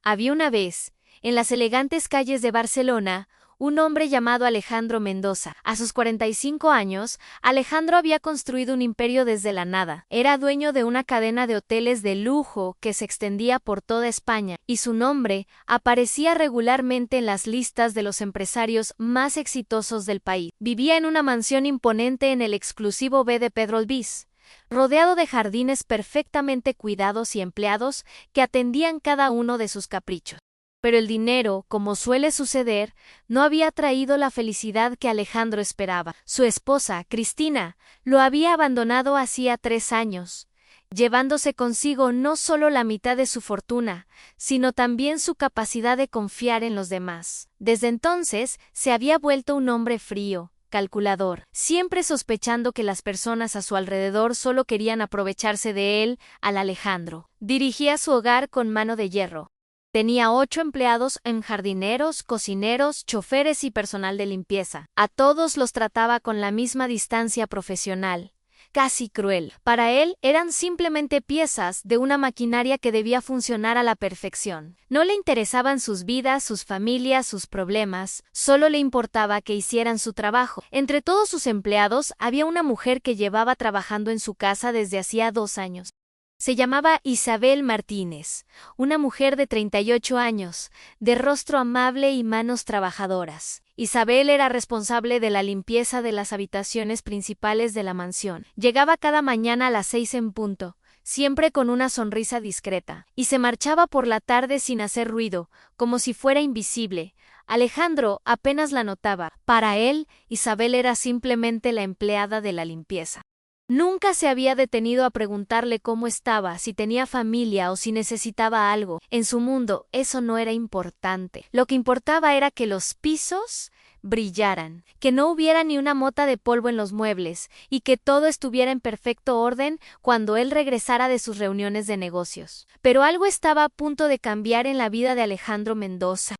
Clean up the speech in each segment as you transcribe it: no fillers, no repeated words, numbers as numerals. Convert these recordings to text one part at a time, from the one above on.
Había una vez, en las elegantes calles de Barcelona, un hombre llamado Alejandro Mendoza. A sus 45 años, Alejandro había construido un imperio desde la nada. Era dueño de una cadena de hoteles de lujo que se extendía por toda España, y su nombre aparecía regularmente en las listas de los empresarios más exitosos del país. Vivía en una mansión imponente en el exclusivo B de Pedro Albís, rodeado de jardines perfectamente cuidados y empleados que atendían cada uno de sus caprichos. Pero el dinero, como suele suceder, no había traído la felicidad que Alejandro esperaba. Su esposa, Cristina, lo había abandonado hacía 3 años, llevándose consigo no solo la mitad de su fortuna, sino también su capacidad de confiar en los demás. Desde entonces, se había vuelto un hombre frío, calculador, siempre sospechando que las personas a su alrededor solo querían aprovecharse de él, al Alejandro. Dirigía su hogar con mano de hierro. Tenía 8 empleados en jardineros, cocineros, choferes y personal de limpieza. A todos los trataba con la misma distancia profesional, casi cruel. Para él eran simplemente piezas de una maquinaria que debía funcionar a la perfección. No le interesaban sus vidas, sus familias, sus problemas, solo le importaba que hicieran su trabajo. Entre todos sus empleados había una mujer que llevaba trabajando en su casa desde hacía 2 años. Se llamaba Isabel Martínez, una mujer de 38 años, de rostro amable y manos trabajadoras. Isabel era responsable de la limpieza de las habitaciones principales de la mansión. Llegaba cada mañana a las 6 en punto, siempre con una sonrisa discreta, y se marchaba por la tarde sin hacer ruido, como si fuera invisible. Alejandro apenas la notaba. Para él, Isabel era simplemente la empleada de la limpieza. Nunca se había detenido a preguntarle cómo estaba, si tenía familia o si necesitaba algo. En su mundo, eso no era importante. Lo que importaba era que los pisos brillaran, que no hubiera ni una mota de polvo en los muebles y que todo estuviera en perfecto orden cuando él regresara de sus reuniones de negocios. Pero algo estaba a punto de cambiar en la vida de Alejandro Mendoza.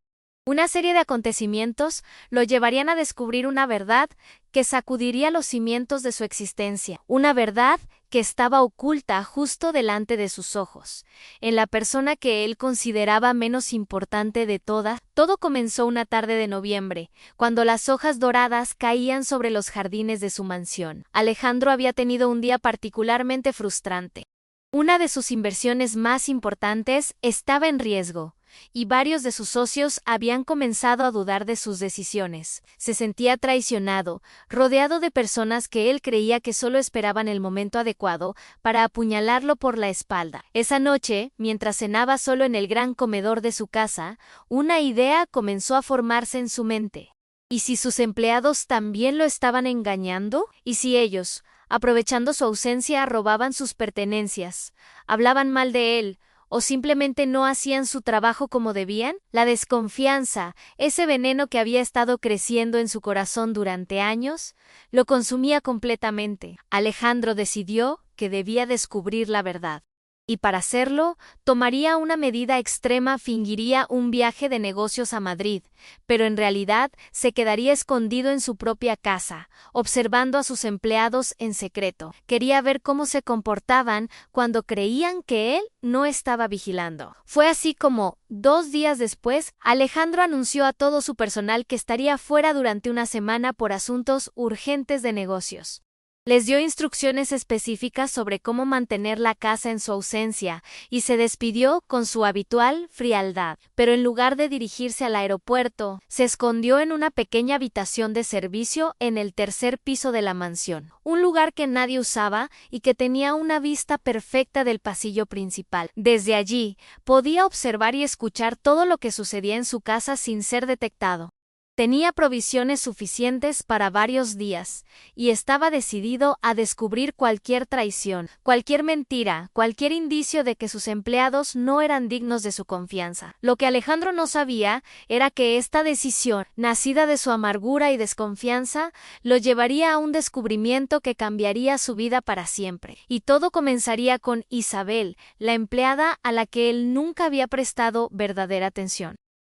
Una serie de acontecimientos lo llevarían a descubrir una verdad que sacudiría los cimientos de su existencia, una verdad que estaba oculta justo delante de sus ojos, en la persona que él consideraba menos importante de todas. Todo comenzó una tarde de noviembre, cuando las hojas doradas caían sobre los jardines de su mansión. Alejandro había tenido un día particularmente frustrante. Una de sus inversiones más importantes estaba en riesgo, y varios de sus socios habían comenzado a dudar de sus decisiones. Se sentía traicionado, rodeado de personas que él creía que solo esperaban el momento adecuado para apuñalarlo por la espalda. Esa noche, mientras cenaba solo en el gran comedor de su casa, una idea comenzó a formarse en su mente. ¿Y si sus empleados también lo estaban engañando? ¿Y si ellos, aprovechando su ausencia, robaban sus pertenencias, hablaban mal de él, o simplemente no hacían su trabajo como debían? La desconfianza, ese veneno que había estado creciendo en su corazón durante años, lo consumía completamente. Alejandro decidió que debía descubrir la verdad. Y para hacerlo, tomaría una medida extrema: fingiría un viaje de negocios a Madrid, pero en realidad se quedaría escondido en su propia casa, observando a sus empleados en secreto. Quería ver cómo se comportaban cuando creían que él no estaba vigilando. Fue así como, 2 días después, Alejandro anunció a todo su personal que estaría fuera durante una semana por asuntos urgentes de negocios. Les dio instrucciones específicas sobre cómo mantener la casa en su ausencia y se despidió con su habitual frialdad. Pero en lugar de dirigirse al aeropuerto, se escondió en una pequeña habitación de servicio en el 3er piso de la mansión, un lugar que nadie usaba y que tenía una vista perfecta del pasillo principal. Desde allí, podía observar y escuchar todo lo que sucedía en su casa sin ser detectado. Tenía provisiones suficientes para varios días, y estaba decidido a descubrir cualquier traición, cualquier mentira, cualquier indicio de que sus empleados no eran dignos de su confianza. Lo que Alejandro no sabía era que esta decisión, nacida de su amargura y desconfianza, lo llevaría a un descubrimiento que cambiaría su vida para siempre. Y todo comenzaría con Isabel, la empleada a la que él nunca había prestado verdadera atención.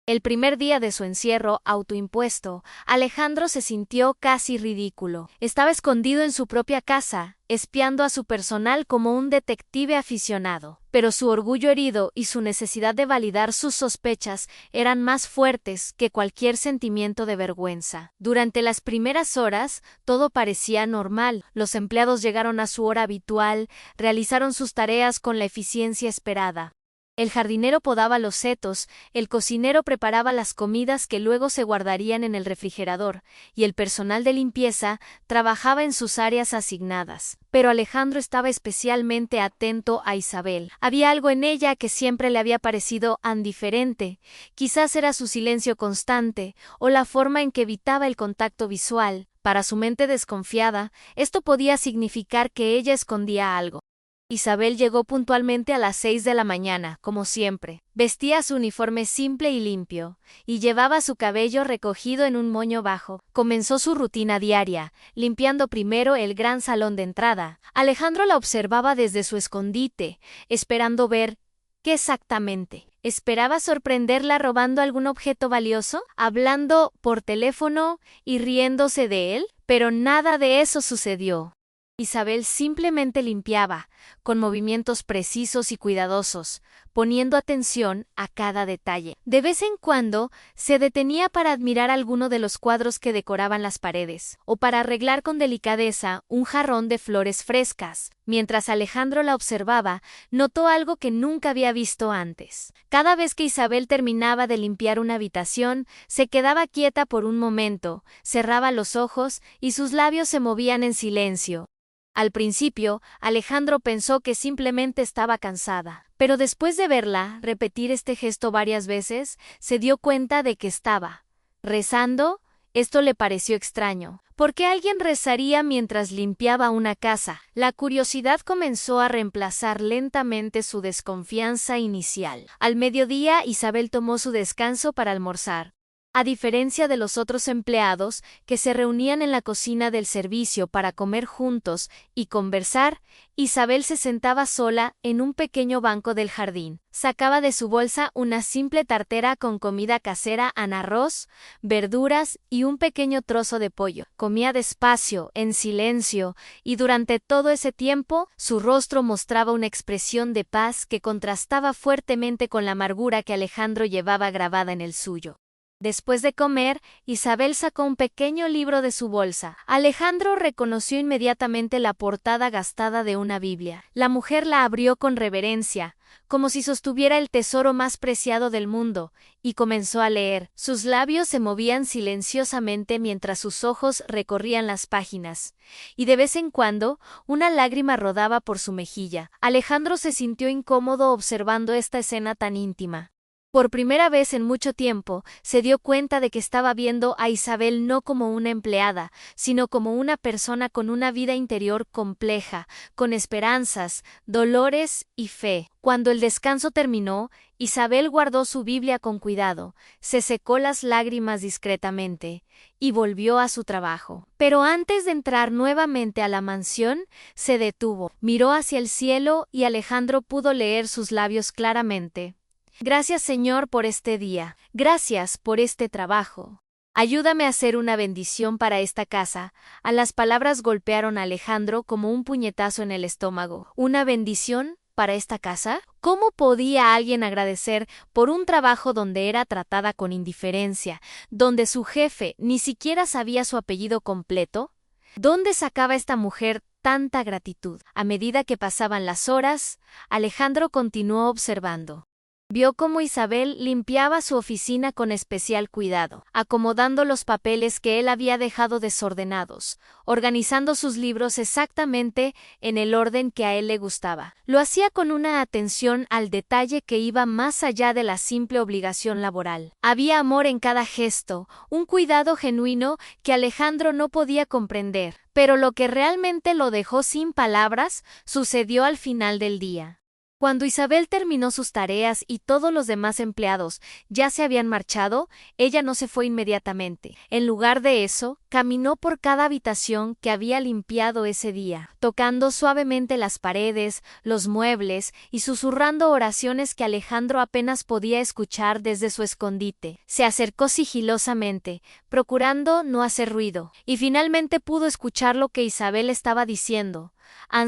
El primer día de su encierro autoimpuesto, Alejandro se sintió casi ridículo. Estaba escondido en su propia casa, espiando a su personal como un detective aficionado. Pero su orgullo herido y su necesidad de validar sus sospechas eran más fuertes que cualquier sentimiento de vergüenza. Durante las primeras horas, todo parecía normal. Los empleados llegaron a su hora habitual, realizaron sus tareas con la eficiencia esperada. El jardinero podaba los setos, el cocinero preparaba las comidas que luego se guardarían en el refrigerador, y el personal de limpieza trabajaba en sus áreas asignadas. Pero Alejandro estaba especialmente atento a Isabel. Había algo en ella que siempre le había parecido indiferente. Quizás era su silencio constante, o la forma en que evitaba el contacto visual. Para su mente desconfiada, esto podía significar que ella escondía algo. Isabel llegó puntualmente a las 6 de la mañana, como siempre. Vestía su uniforme simple y limpio, y llevaba su cabello recogido en un moño bajo. Comenzó su rutina diaria, limpiando primero el gran salón de entrada. Alejandro la observaba desde su escondite, esperando ver qué exactamente. ¿Esperaba sorprenderla robando algún objeto valioso, hablando por teléfono y riéndose de él? Pero nada de eso sucedió. Isabel simplemente limpiaba, con movimientos precisos y cuidadosos, poniendo atención a cada detalle. De vez en cuando, se detenía para admirar alguno de los cuadros que decoraban las paredes, o para arreglar con delicadeza un jarrón de flores frescas. Mientras Alejandro la observaba, notó algo que nunca había visto antes. Cada vez que Isabel terminaba de limpiar una habitación, se quedaba quieta por un momento, cerraba los ojos y sus labios se movían en silencio. Al principio, Alejandro pensó que simplemente estaba cansada, pero después de verla repetir este gesto varias veces, se dio cuenta de que estaba rezando. Esto le pareció extraño. ¿Por qué alguien rezaría mientras limpiaba una casa? La curiosidad comenzó a reemplazar lentamente su desconfianza inicial. Al mediodía, Isabel tomó su descanso para almorzar. A diferencia de los otros empleados que se reunían en la cocina del servicio para comer juntos y conversar, Isabel se sentaba sola en un pequeño banco del jardín. Sacaba de su bolsa una simple tartera con comida casera en arroz, verduras y un pequeño trozo de pollo. Comía despacio, en silencio, y durante todo ese tiempo su rostro mostraba una expresión de paz que contrastaba fuertemente con la amargura que Alejandro llevaba grabada en el suyo. Después de comer, Isabel sacó un pequeño libro de su bolsa. Alejandro reconoció inmediatamente la portada gastada de una Biblia. La mujer la abrió con reverencia, como si sostuviera el tesoro más preciado del mundo, y comenzó a leer. Sus labios se movían silenciosamente mientras sus ojos recorrían las páginas, y de vez en cuando una lágrima rodaba por su mejilla. Alejandro se sintió incómodo observando esta escena tan íntima. Por primera vez en mucho tiempo, se dio cuenta de que estaba viendo a Isabel no como una empleada, sino como una persona con una vida interior compleja, con esperanzas, dolores y fe. Cuando el descanso terminó, Isabel guardó su Biblia con cuidado, se secó las lágrimas discretamente y volvió a su trabajo. Pero antes de entrar nuevamente a la mansión, se detuvo, miró hacia el cielo y Alejandro pudo leer sus labios claramente. Gracias, Señor, por este día. Gracias por este trabajo. Ayúdame a ser una bendición para esta casa. A las palabras golpearon a Alejandro como un puñetazo en el estómago. ¿Una bendición para esta casa? ¿Cómo podía alguien agradecer por un trabajo donde era tratada con indiferencia, donde su jefe ni siquiera sabía su apellido completo? ¿Dónde sacaba esta mujer tanta gratitud? A medida que pasaban las horas, Alejandro continuó observando. Vio cómo Isabel limpiaba su oficina con especial cuidado, acomodando los papeles que él había dejado desordenados, organizando sus libros exactamente en el orden que a él le gustaba. Lo hacía con una atención al detalle que iba más allá de la simple obligación laboral. Había amor en cada gesto, un cuidado genuino que Alejandro no podía comprender, pero lo que realmente lo dejó sin palabras sucedió al final del día. Cuando Isabel terminó sus tareas y todos los demás empleados ya se habían marchado, ella no se fue inmediatamente. En lugar de eso, caminó por cada habitación que había limpiado ese día, tocando suavemente las paredes, los muebles y susurrando oraciones que Alejandro apenas podía escuchar desde su escondite. Se acercó sigilosamente, procurando no hacer ruido, y finalmente pudo escuchar lo que Isabel estaba diciendo.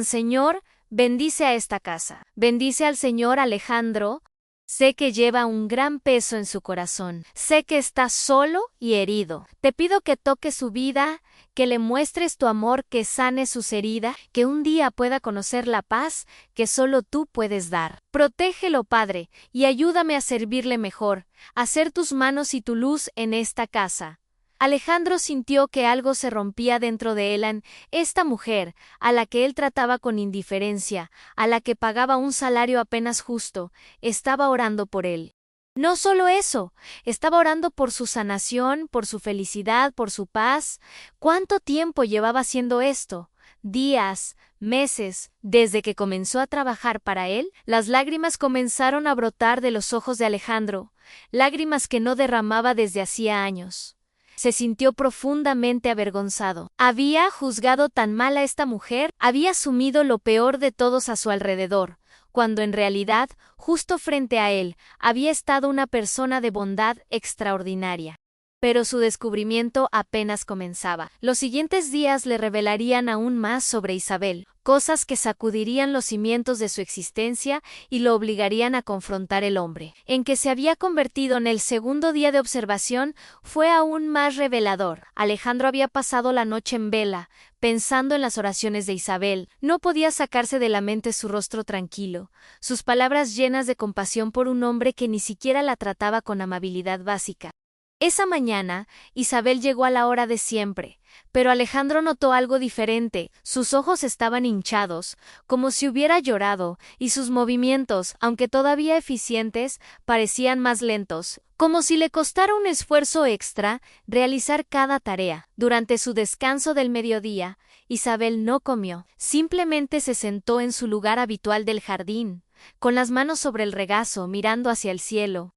Señor, bendice a esta casa. Bendice al señor Alejandro. Sé que lleva un gran peso en su corazón. Sé que está solo y herido. Te pido que toques su vida, que le muestres tu amor, que sanes sus heridas, que un día pueda conocer la paz que solo tú puedes dar. Protégelo, Padre, y ayúdame a servirle mejor, a ser tus manos y tu luz en esta casa. Alejandro sintió que algo se rompía dentro de él. Esta mujer, a la que él trataba con indiferencia, a la que pagaba un salario apenas justo, estaba orando por él. No solo eso, estaba orando por su sanación, por su felicidad, por su paz. ¿Cuánto tiempo llevaba haciendo esto? Días, meses, desde que comenzó a trabajar para él. Las lágrimas comenzaron a brotar de los ojos de Alejandro, lágrimas que no derramaba desde hacía años. Se sintió profundamente avergonzado. Había juzgado tan mal a esta mujer, había asumido lo peor de todos a su alrededor, cuando en realidad, justo frente a él, había estado una persona de bondad extraordinaria. Pero su descubrimiento apenas comenzaba. Los siguientes días le revelarían aún más sobre Isabel, cosas que sacudirían los cimientos de su existencia y lo obligarían a confrontar el hombre. En que se había convertido en el segundo día de observación fue aún más revelador. Alejandro había pasado la noche en vela, pensando en las oraciones de Isabel. No podía sacarse de la mente su rostro tranquilo, sus palabras llenas de compasión por un hombre que ni siquiera la trataba con amabilidad básica. Esa mañana, Isabel llegó a la hora de siempre, pero Alejandro notó algo diferente. Sus ojos estaban hinchados, como si hubiera llorado, y sus movimientos, aunque todavía eficientes, parecían más lentos, como si le costara un esfuerzo extra realizar cada tarea. Durante su descanso del mediodía, Isabel no comió, simplemente se sentó en su lugar habitual del jardín, con las manos sobre el regazo, mirando hacia el cielo.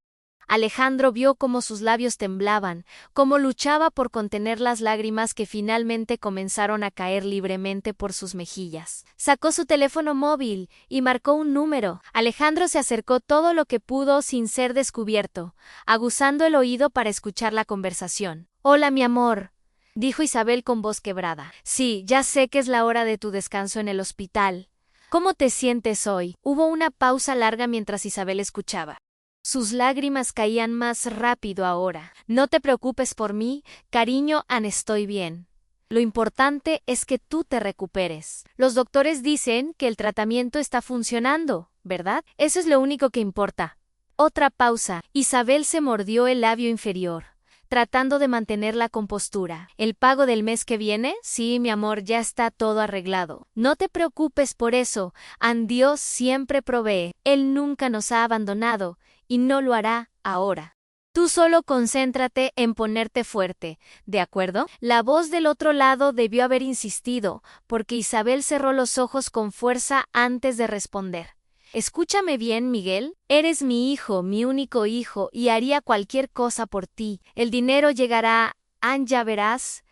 Alejandro vio cómo sus labios temblaban, cómo luchaba por contener las lágrimas que finalmente comenzaron a caer libremente por sus mejillas. Sacó su teléfono móvil y marcó un número. Alejandro se acercó todo lo que pudo sin ser descubierto, aguzando el oído para escuchar la conversación. «Hola, mi amor», dijo Isabel con voz quebrada. «Sí, ya sé que es la hora de tu descanso en el hospital. ¿Cómo te sientes hoy?» Hubo una pausa larga mientras Isabel escuchaba. Sus lágrimas caían más rápido ahora. «No te preocupes por mí, cariño, estoy bien. Lo importante es que tú te recuperes. Los doctores dicen que el tratamiento está funcionando, ¿verdad? Eso es lo único que importa». Otra pausa. Isabel se mordió el labio inferior, tratando de mantener la compostura. «¿El pago del mes que viene?» «Sí, mi amor, ya está todo arreglado. No te preocupes por eso. Dios siempre provee. Él nunca nos ha abandonado y no lo hará ahora. Tú solo concéntrate en ponerte fuerte, ¿de acuerdo?» La voz del otro lado debió haber insistido, porque Isabel cerró los ojos con fuerza antes de responder. «Escúchame bien, Miguel. Eres mi hijo, mi único hijo, y haría cualquier cosa por ti. El dinero llegará, ya verás.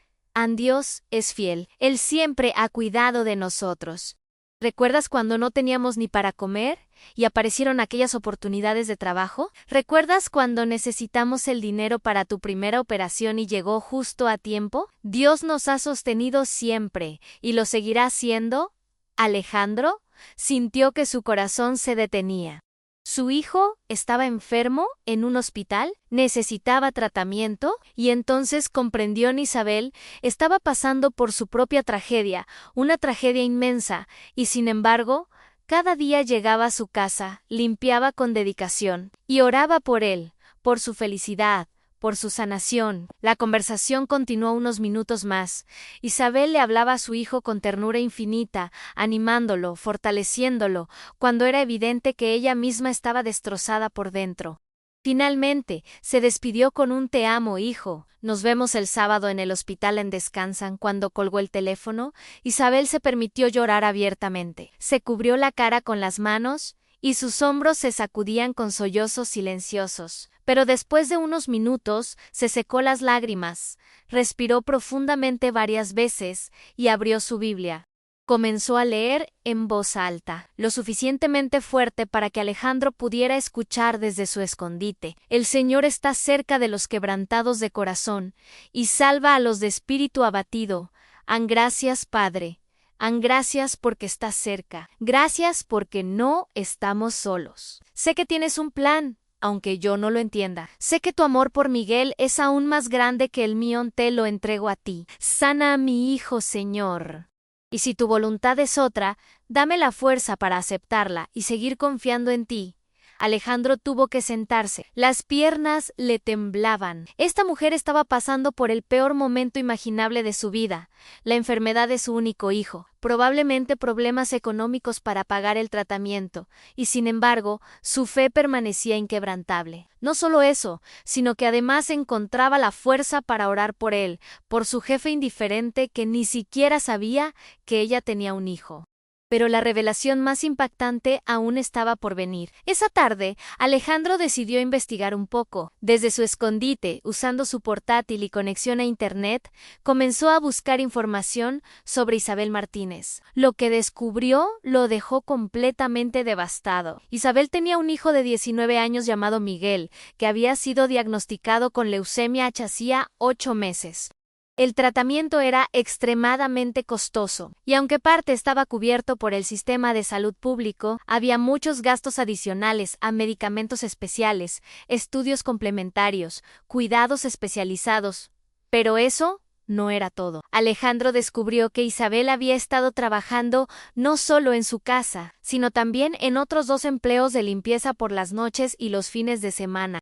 Dios es fiel. Él siempre ha cuidado de nosotros. ¿Recuerdas cuando no teníamos ni para comer y aparecieron aquellas oportunidades de trabajo? ¿Recuerdas cuando necesitamos el dinero para tu primera operación y llegó justo a tiempo? Dios nos ha sostenido siempre y lo seguirá haciendo». Alejandro sintió que su corazón se detenía. Su hijo estaba enfermo en un hospital, necesitaba tratamiento, y entonces comprendió que Isabel estaba pasando por su propia tragedia, una tragedia inmensa, y sin embargo, cada día llegaba a su casa, limpiaba con dedicación, y oraba por él, por su felicidad, por su sanación. La conversación continuó unos minutos más. Isabel le hablaba a su hijo con ternura infinita, animándolo, fortaleciéndolo, cuando era evidente que ella misma estaba destrozada por dentro. Finalmente, se despidió con un «Te amo, hijo. Nos vemos el sábado en el hospital en Descansan». Cuando colgó el teléfono, Isabel se permitió llorar abiertamente. Se cubrió la cara con las manos y sus hombros se sacudían con sollozos silenciosos. Pero después de unos minutos se secó las lágrimas, respiró profundamente varias veces y abrió su Biblia. Comenzó a leer en voz alta, lo suficientemente fuerte para que Alejandro pudiera escuchar desde su escondite. El Señor está cerca de los quebrantados de corazón y salva a los de espíritu abatido. Han gracias, Padre. Han gracias porque estás cerca. Gracias porque no estamos solos. Sé que tienes un plan, aunque yo no lo entienda. Sé que tu amor por Miguel es aún más grande que el mío, te lo entrego a ti. Sana a mi hijo, Señor. Y si tu voluntad es otra, dame la fuerza para aceptarla y seguir confiando en ti. Alejandro tuvo que sentarse. Las piernas le temblaban. Esta mujer estaba pasando por el peor momento imaginable de su vida, la enfermedad de su único hijo, probablemente problemas económicos para pagar el tratamiento, y sin embargo, su fe permanecía inquebrantable. No solo eso, sino que además encontraba la fuerza para orar por él, por su jefe indiferente que ni siquiera sabía que ella tenía un hijo. Pero la revelación más impactante aún estaba por venir. Esa tarde, Alejandro decidió investigar un poco. Desde su escondite, usando su portátil y conexión a Internet, comenzó a buscar información sobre Isabel Martínez. Lo que descubrió lo dejó completamente devastado. Isabel tenía un hijo de 19 años llamado Miguel, que había sido diagnosticado con leucemia hacía 8 meses. El tratamiento era extremadamente costoso, y aunque parte estaba cubierto por el sistema de salud público, había muchos gastos adicionales a medicamentos especiales, estudios complementarios, cuidados especializados. Pero eso no era todo. Alejandro descubrió que Isabel había estado trabajando no solo en su casa, sino también en otros 2 empleos de limpieza por las noches y los fines de semana.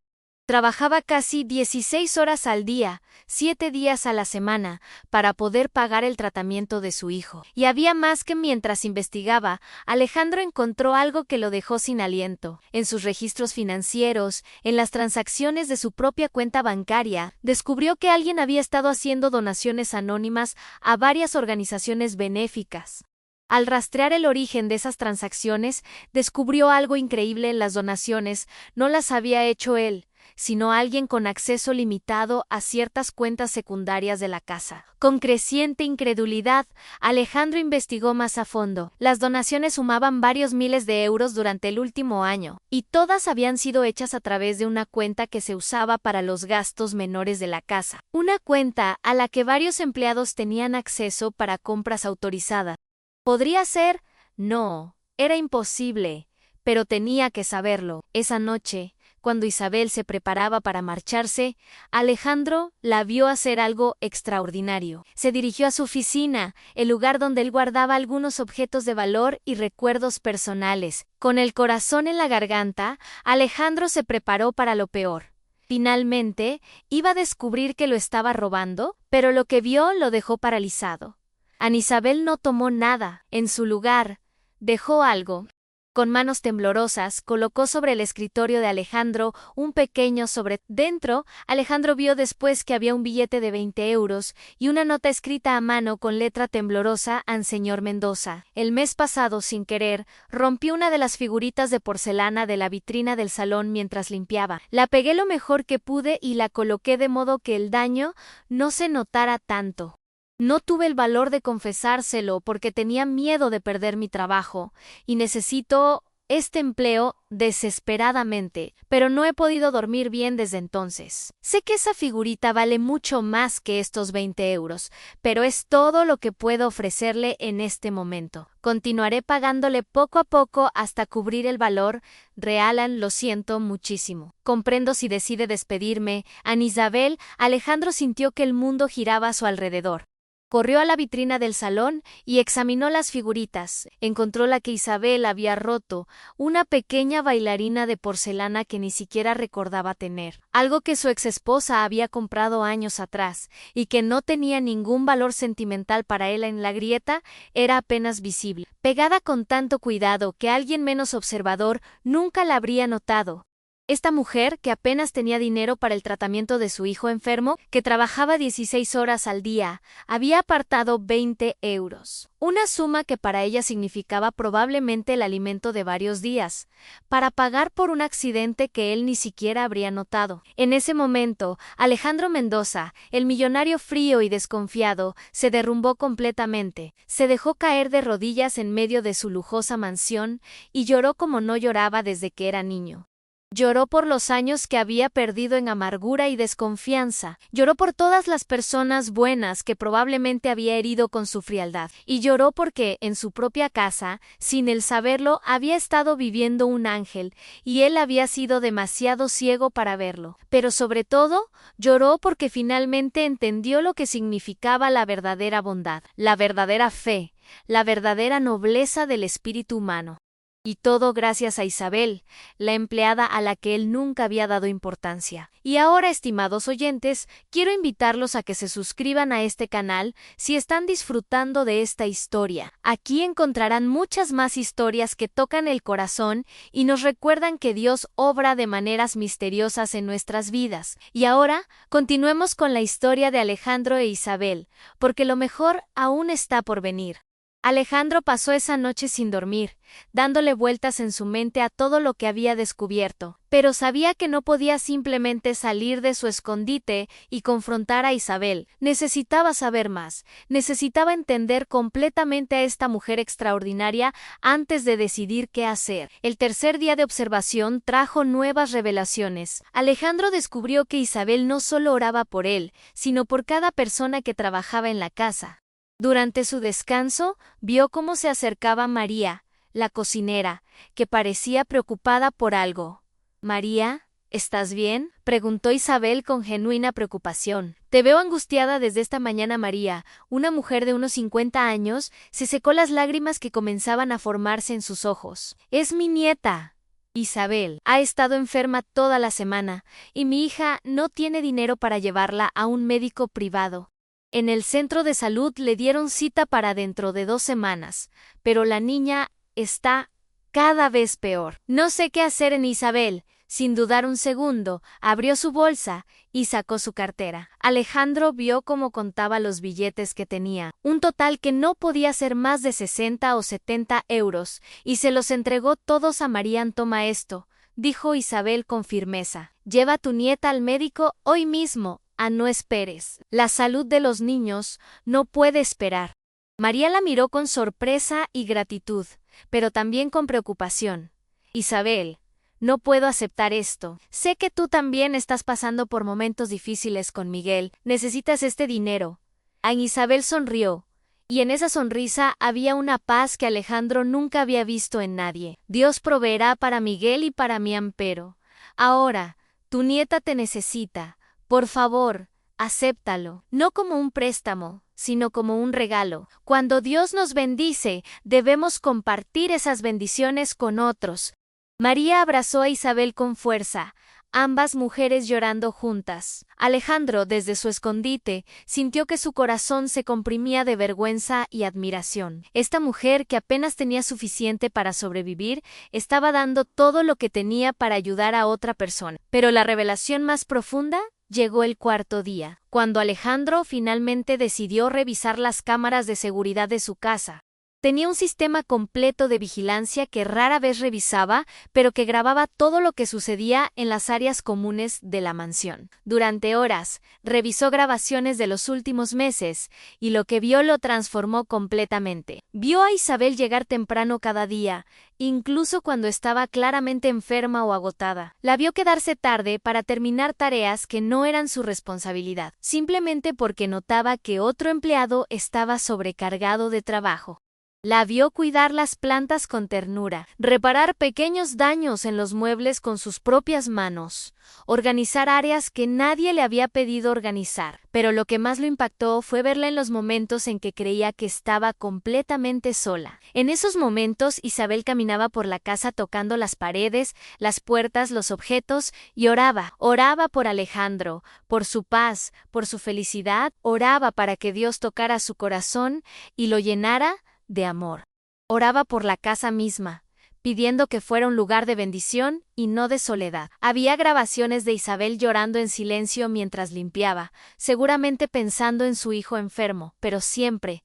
Trabajaba casi 16 horas al día, 7 días a la semana, para poder pagar el tratamiento de su hijo. Y había más que mientras investigaba, Alejandro encontró algo que lo dejó sin aliento. En sus registros financieros, en las transacciones de su propia cuenta bancaria, descubrió que alguien había estado haciendo donaciones anónimas a varias organizaciones benéficas. Al rastrear el origen de esas transacciones, descubrió algo increíble en las donaciones. No las había hecho él, sino alguien con acceso limitado a ciertas cuentas secundarias de la casa. Con creciente incredulidad, Alejandro investigó más a fondo. Las donaciones sumaban varios miles de euros durante el último año, y todas habían sido hechas a través de una cuenta que se usaba para los gastos menores de la casa. Una cuenta a la que varios empleados tenían acceso para compras autorizadas. ¿Podría ser? No, era imposible, pero tenía que saberlo. Esa noche, cuando Isabel se preparaba para marcharse, Alejandro la vio hacer algo extraordinario. Se dirigió a su oficina, el lugar donde él guardaba algunos objetos de valor y recuerdos personales. Con el corazón en la garganta, Alejandro se preparó para lo peor. Finalmente, iba a descubrir que lo estaba robando, pero lo que vio lo dejó paralizado. Ana Isabel no tomó nada. En su lugar, dejó algo. Con manos temblorosas, colocó sobre el escritorio de Alejandro un pequeño sobre. Dentro, Alejandro vio después que había un billete de 20 euros y una nota escrita a mano con letra temblorosa al señor Mendoza. El mes pasado, sin querer, rompí una de las figuritas de porcelana de la vitrina del salón mientras limpiaba. La pegué lo mejor que pude y la coloqué de modo que el daño no se notara tanto. No tuve el valor de confesárselo porque tenía miedo de perder mi trabajo y necesito este empleo desesperadamente, pero no he podido dormir bien desde entonces. Sé que esa figurita vale mucho más que estos 20 euros, pero es todo lo que puedo ofrecerle en este momento. Continuaré pagándole poco a poco hasta cubrir el valor. Realan, lo siento muchísimo. Comprendo si decide despedirme. Ana Isabel, Alejandro sintió que el mundo giraba a su alrededor. Corrió a la vitrina del salón y examinó las figuritas. Encontró la que Isabel había roto, una pequeña bailarina de porcelana que ni siquiera recordaba tener. Algo que su exesposa había comprado años atrás y que no tenía ningún valor sentimental para él. En la grieta era apenas visible, pegada con tanto cuidado que alguien menos observador nunca la habría notado. Esta mujer, que apenas tenía dinero para el tratamiento de su hijo enfermo, que trabajaba 16 horas al día, había apartado 20 euros, una suma que para ella significaba probablemente el alimento de varios días, para pagar por un accidente que él ni siquiera habría notado. En ese momento, Alejandro Mendoza, el millonario frío y desconfiado, se derrumbó completamente, se dejó caer de rodillas en medio de su lujosa mansión y lloró como no lloraba desde que era niño. Lloró por los años que había perdido en amargura y desconfianza, lloró por todas las personas buenas que probablemente había herido con su frialdad, y lloró porque, en su propia casa, sin él saberlo, había estado viviendo un ángel, y él había sido demasiado ciego para verlo. Pero sobre todo, lloró porque finalmente entendió lo que significaba la verdadera bondad, la verdadera fe, la verdadera nobleza del espíritu humano. Y todo gracias a Isabel, la empleada a la que él nunca había dado importancia. Y ahora, estimados oyentes, quiero invitarlos a que se suscriban a este canal si están disfrutando de esta historia. Aquí encontrarán muchas más historias que tocan el corazón y nos recuerdan que Dios obra de maneras misteriosas en nuestras vidas. Y ahora, continuemos con la historia de Alejandro e Isabel, porque lo mejor aún está por venir. Alejandro pasó esa noche sin dormir, dándole vueltas en su mente a todo lo que había descubierto, pero sabía que no podía simplemente salir de su escondite y confrontar a Isabel. Necesitaba saber más, necesitaba entender completamente a esta mujer extraordinaria antes de decidir qué hacer. El tercer día de observación trajo nuevas revelaciones. Alejandro descubrió que Isabel no solo oraba por él, sino por cada persona que trabajaba en la casa. Durante su descanso, vio cómo se acercaba María, la cocinera, que parecía preocupada por algo. «María, ¿estás bien?», preguntó Isabel con genuina preocupación. «Te veo angustiada desde esta mañana». María, una mujer de unos 50 años, se secó las lágrimas que comenzaban a formarse en sus ojos. «Es mi nieta. Isabel ha estado enferma toda la semana, y mi hija no tiene dinero para llevarla a un médico privado. En el centro de salud le dieron cita para dentro de 2 semanas, pero la niña está cada vez peor. No sé qué hacer». En Isabel, sin dudar un segundo, abrió su bolsa y sacó su cartera. Alejandro vio cómo contaba los billetes que tenía, un total que no podía ser más de 60 o 70 euros, y se los entregó todos a María. «Toma esto», dijo Isabel con firmeza. «Lleva a tu nieta al médico hoy mismo. No esperes. La salud de los niños no puede esperar». María la miró con sorpresa y gratitud, pero también con preocupación. «Isabel, no puedo aceptar esto. Sé que tú también estás pasando por momentos difíciles con Miguel. Necesitas este dinero». Isabel sonrió, y en esa sonrisa había una paz que Alejandro nunca había visto en nadie. «Dios proveerá para Miguel y para mí, pero ahora, tu nieta te necesita. Por favor, acéptalo, no como un préstamo, sino como un regalo. Cuando Dios nos bendice, debemos compartir esas bendiciones con otros». María abrazó a Isabel con fuerza, ambas mujeres llorando juntas. Alejandro, desde su escondite, sintió que su corazón se comprimía de vergüenza y admiración. Esta mujer, que apenas tenía suficiente para sobrevivir, estaba dando todo lo que tenía para ayudar a otra persona. Pero la revelación más profunda llegó el cuarto día, cuando Alejandro finalmente decidió revisar las cámaras de seguridad de su casa. Tenía un sistema completo de vigilancia que rara vez revisaba, pero que grababa todo lo que sucedía en las áreas comunes de la mansión. Durante horas, revisó grabaciones de los últimos meses, y lo que vio lo transformó completamente. Vio a Isabel llegar temprano cada día, incluso cuando estaba claramente enferma o agotada. La vio quedarse tarde para terminar tareas que no eran su responsabilidad, simplemente porque notaba que otro empleado estaba sobrecargado de trabajo. La vio cuidar las plantas con ternura, reparar pequeños daños en los muebles con sus propias manos, organizar áreas que nadie le había pedido organizar. Pero lo que más lo impactó fue verla en los momentos en que creía que estaba completamente sola. En esos momentos, Isabel caminaba por la casa tocando las paredes, las puertas, los objetos, y oraba. Oraba por Alejandro, por su paz, por su felicidad. Oraba para que Dios tocara su corazón y lo llenara de amor. Oraba por la casa misma, pidiendo que fuera un lugar de bendición y no de soledad. Había grabaciones de Isabel llorando en silencio mientras limpiaba, seguramente pensando en su hijo enfermo, pero siempre,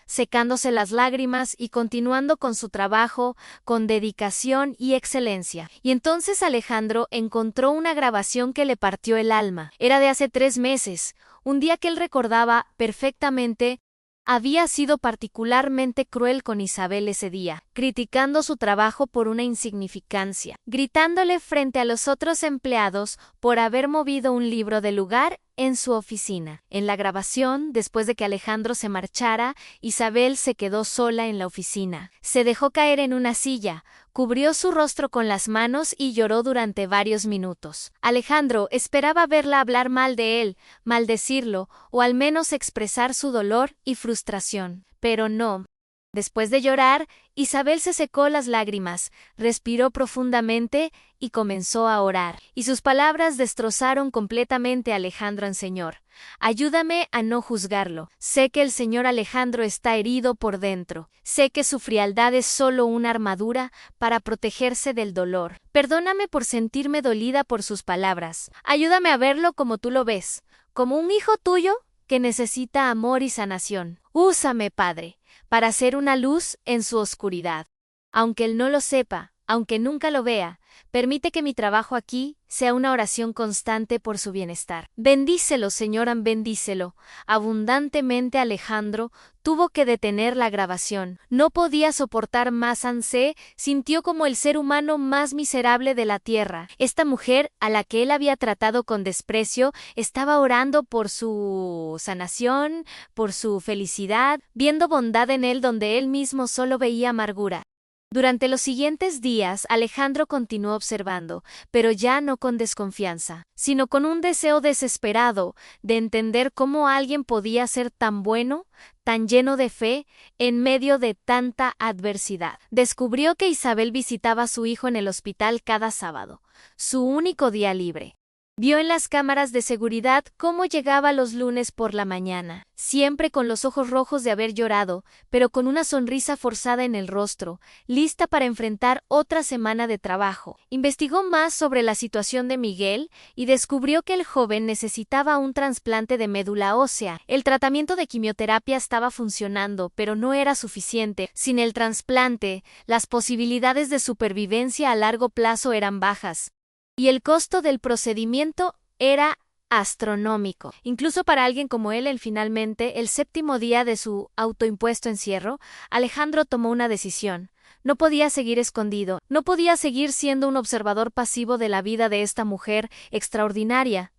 secándose las lágrimas y continuando con su trabajo con dedicación y excelencia. Y entonces Alejandro encontró una grabación que le partió el alma. Era de hace 3 meses, un día que él recordaba perfectamente. Había sido particularmente cruel con Isabel ese día, criticando su trabajo por una insignificancia, gritándole frente a los otros empleados por haber movido un libro de lugar en su oficina. En la grabación, después de que Alejandro se marchara, Isabel se quedó sola en la oficina. Se dejó caer en una silla, cubrió su rostro con las manos y lloró durante varios minutos. Alejandro esperaba verla hablar mal de él, maldecirlo, o al menos expresar su dolor y frustración. Pero no. Después de llorar, Isabel se secó las lágrimas, respiró profundamente y comenzó a orar. Y sus palabras destrozaron completamente a Alejandro en Señor. Ayúdame a no juzgarlo. Sé que el señor Alejandro está herido por dentro. Sé que su frialdad es solo una armadura para protegerse del dolor. Perdóname por sentirme dolida por sus palabras. Ayúdame a verlo como tú lo ves, como un hijo tuyo que necesita amor y sanación. Úsame, Padre, para ser una luz en su oscuridad. Aunque él no lo sepa, aunque nunca lo vea, permite que mi trabajo aquí sea una oración constante por su bienestar. Bendícelo, Señor, bendícelo. Abundantemente Alejandro tuvo que detener la grabación. No podía soportar más. Ansé sintió como el ser humano más miserable de la tierra. Esta mujer, a la que él había tratado con desprecio, estaba orando por su sanación, por su felicidad, viendo bondad en él donde él mismo solo veía amargura. Durante los siguientes días, Alejandro continuó observando, pero ya no con desconfianza, sino con un deseo desesperado de entender cómo alguien podía ser tan bueno, tan lleno de fe, en medio de tanta adversidad. Descubrió que Isabel visitaba a su hijo en el hospital cada sábado, su único día libre. Vio en las cámaras de seguridad cómo llegaba los lunes por la mañana, siempre con los ojos rojos de haber llorado, pero con una sonrisa forzada en el rostro, lista para enfrentar otra semana de trabajo. Investigó más sobre la situación de Miguel y descubrió que el joven necesitaba un trasplante de médula ósea. El tratamiento de quimioterapia estaba funcionando, pero no era suficiente. Sin el trasplante, las posibilidades de supervivencia a largo plazo eran bajas. Y el costo del procedimiento era astronómico. Incluso para alguien como él, finalmente, el 7º día de su autoimpuesto encierro, Alejandro tomó una decisión. No podía seguir escondido, no podía seguir siendo un observador pasivo de la vida de esta mujer extraordinaria.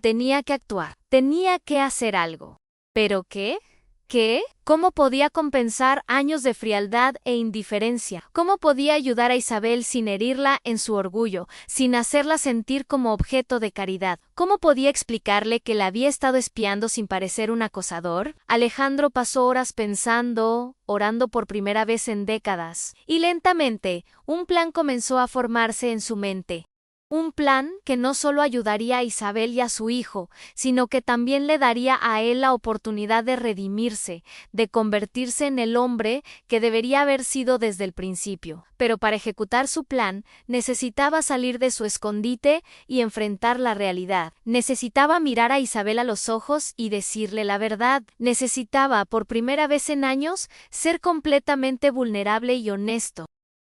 Tenía que actuar, tenía que hacer algo. ¿Pero qué? ¿Qué? ¿Cómo podía compensar años de frialdad e indiferencia? ¿Cómo podía ayudar a Isabel sin herirla en su orgullo, sin hacerla sentir como objeto de caridad? ¿Cómo podía explicarle que la había estado espiando sin parecer un acosador? Alejandro pasó horas pensando, orando por primera vez en décadas, y lentamente, un plan comenzó a formarse en su mente. Un plan que no solo ayudaría a Isabel y a su hijo, sino que también le daría a él la oportunidad de redimirse, de convertirse en el hombre que debería haber sido desde el principio. Pero para ejecutar su plan, necesitaba salir de su escondite y enfrentar la realidad. Necesitaba mirar a Isabel a los ojos y decirle la verdad. Necesitaba, por primera vez en años, ser completamente vulnerable y honesto.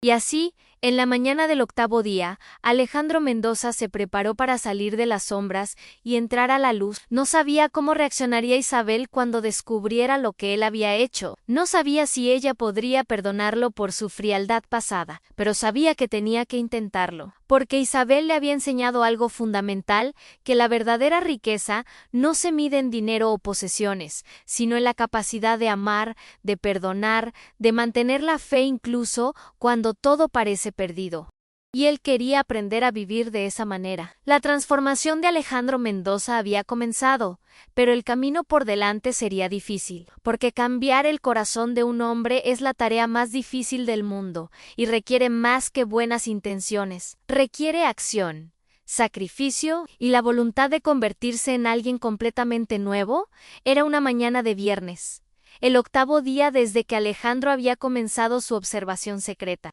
Y así, en la mañana del 8º día, Alejandro Mendoza se preparó para salir de las sombras y entrar a la luz. No sabía cómo reaccionaría Isabel cuando descubriera lo que él había hecho. No sabía si ella podría perdonarlo por su frialdad pasada, pero sabía que tenía que intentarlo, porque Isabel le había enseñado algo fundamental, que la verdadera riqueza no se mide en dinero o posesiones, sino en la capacidad de amar, de perdonar, de mantener la fe incluso cuando todo parece perdido. Y él quería aprender a vivir de esa manera. La transformación de Alejandro Mendoza había comenzado, pero el camino por delante sería difícil, porque cambiar el corazón de un hombre es la tarea más difícil del mundo, y requiere más que buenas intenciones. Requiere acción, sacrificio y la voluntad de convertirse en alguien completamente nuevo. Era una mañana de viernes, el 8º día desde que Alejandro había comenzado su observación secreta.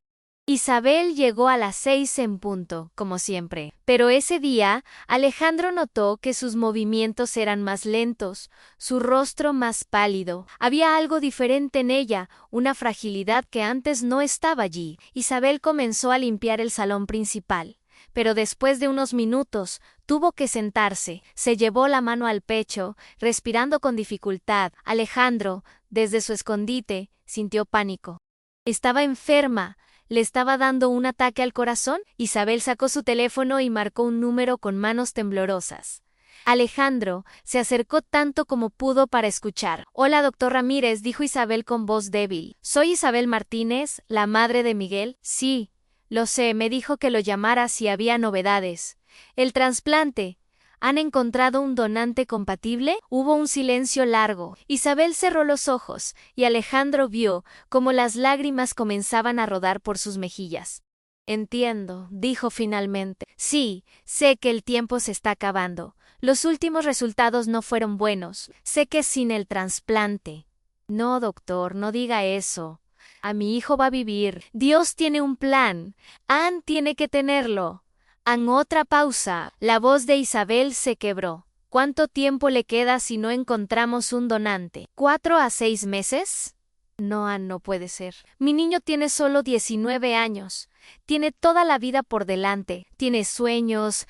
Isabel llegó a las 6 en punto, como siempre. Pero ese día, Alejandro notó que sus movimientos eran más lentos, su rostro más pálido. Había algo diferente en ella, una fragilidad que antes no estaba allí. Isabel comenzó a limpiar el salón principal. Pero después de unos minutos, tuvo que sentarse. Se llevó la mano al pecho, respirando con dificultad. Alejandro, desde su escondite, sintió pánico. Estaba enferma. ¿Le estaba dando un ataque al corazón? Isabel sacó su teléfono y marcó un número con manos temblorosas. Alejandro se acercó tanto como pudo para escuchar. Hola, doctor Ramírez, dijo Isabel con voz débil. Soy Isabel Martínez, la madre de Miguel. Sí, lo sé, me dijo que lo llamara si había novedades. El trasplante. ¿Han encontrado un donante compatible? Hubo un silencio largo. Isabel cerró los ojos, y Alejandro vio cómo las lágrimas comenzaban a rodar por sus mejillas. Entiendo, dijo finalmente. Sí, sé que el tiempo se está acabando. Los últimos resultados no fueron buenos. Sé que sin el trasplante. No, doctor, no diga eso. A mi hijo va a vivir. Dios tiene un plan. Anne tiene que tenerlo. En otra pausa, la voz de Isabel se quebró. ¿Cuánto tiempo le queda si no encontramos un donante? ¿4 a 6 meses? No, Ann, no puede ser. Mi niño tiene solo 19 años. Tiene toda la vida por delante. Tiene sueños,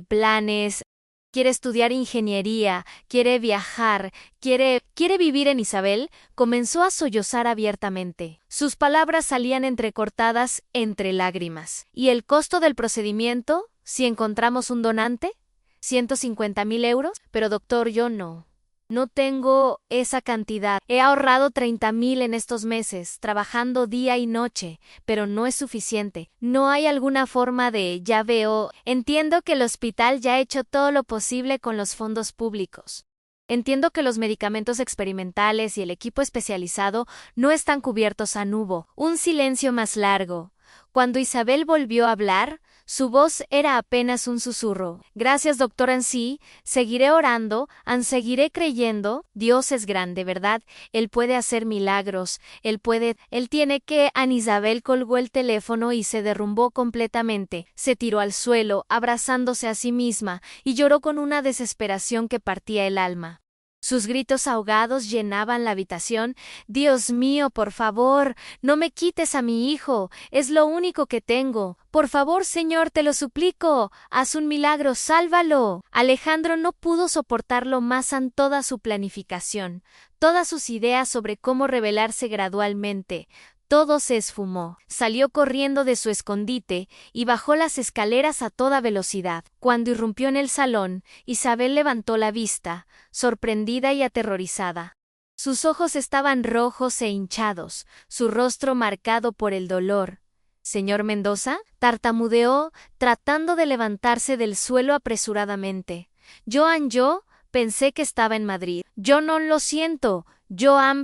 planes. Quiere estudiar ingeniería, quiere viajar, quiere vivir en Isabel. Comenzó a sollozar abiertamente. Sus palabras salían entrecortadas entre lágrimas. ¿Y el costo del procedimiento? ¿Si encontramos un donante? ¿150,000 euros? Pero doctor, yo no. No tengo esa cantidad. He ahorrado 30,000 en estos meses, trabajando día y noche, pero no es suficiente. ¿No hay alguna forma de, ya veo, entiendo que el hospital ya ha hecho todo lo posible con los fondos públicos? Entiendo que los medicamentos experimentales y el equipo especializado no están cubiertos a nubo. Un silencio más largo. Cuando Isabel volvió a hablar, su voz era apenas un susurro. Gracias, doctor Ansí. Seguiré orando, seguiré creyendo. Dios es grande, ¿verdad? Él puede hacer milagros. Él tiene que... Isabel colgó el teléfono y se derrumbó completamente. Se tiró al suelo, abrazándose a sí misma, y lloró con una desesperación que partía el alma. Sus gritos ahogados llenaban la habitación. Dios mío, por favor, no me quites a mi hijo, es lo único que tengo. Por favor, Señor, te lo suplico, haz un milagro, sálvalo. Alejandro no pudo soportarlo más en toda su planificación, todas sus ideas sobre cómo rebelarse gradualmente. Todo se esfumó. Salió corriendo de su escondite y bajó las escaleras a toda velocidad. Cuando irrumpió en el salón, Isabel levantó la vista, sorprendida y aterrorizada. Sus ojos estaban rojos e hinchados, su rostro marcado por el dolor. ¿Señor Mendoza?, tartamudeó, tratando de levantarse del suelo apresuradamente. Yo pensé que estaba en Madrid. Yo no lo siento,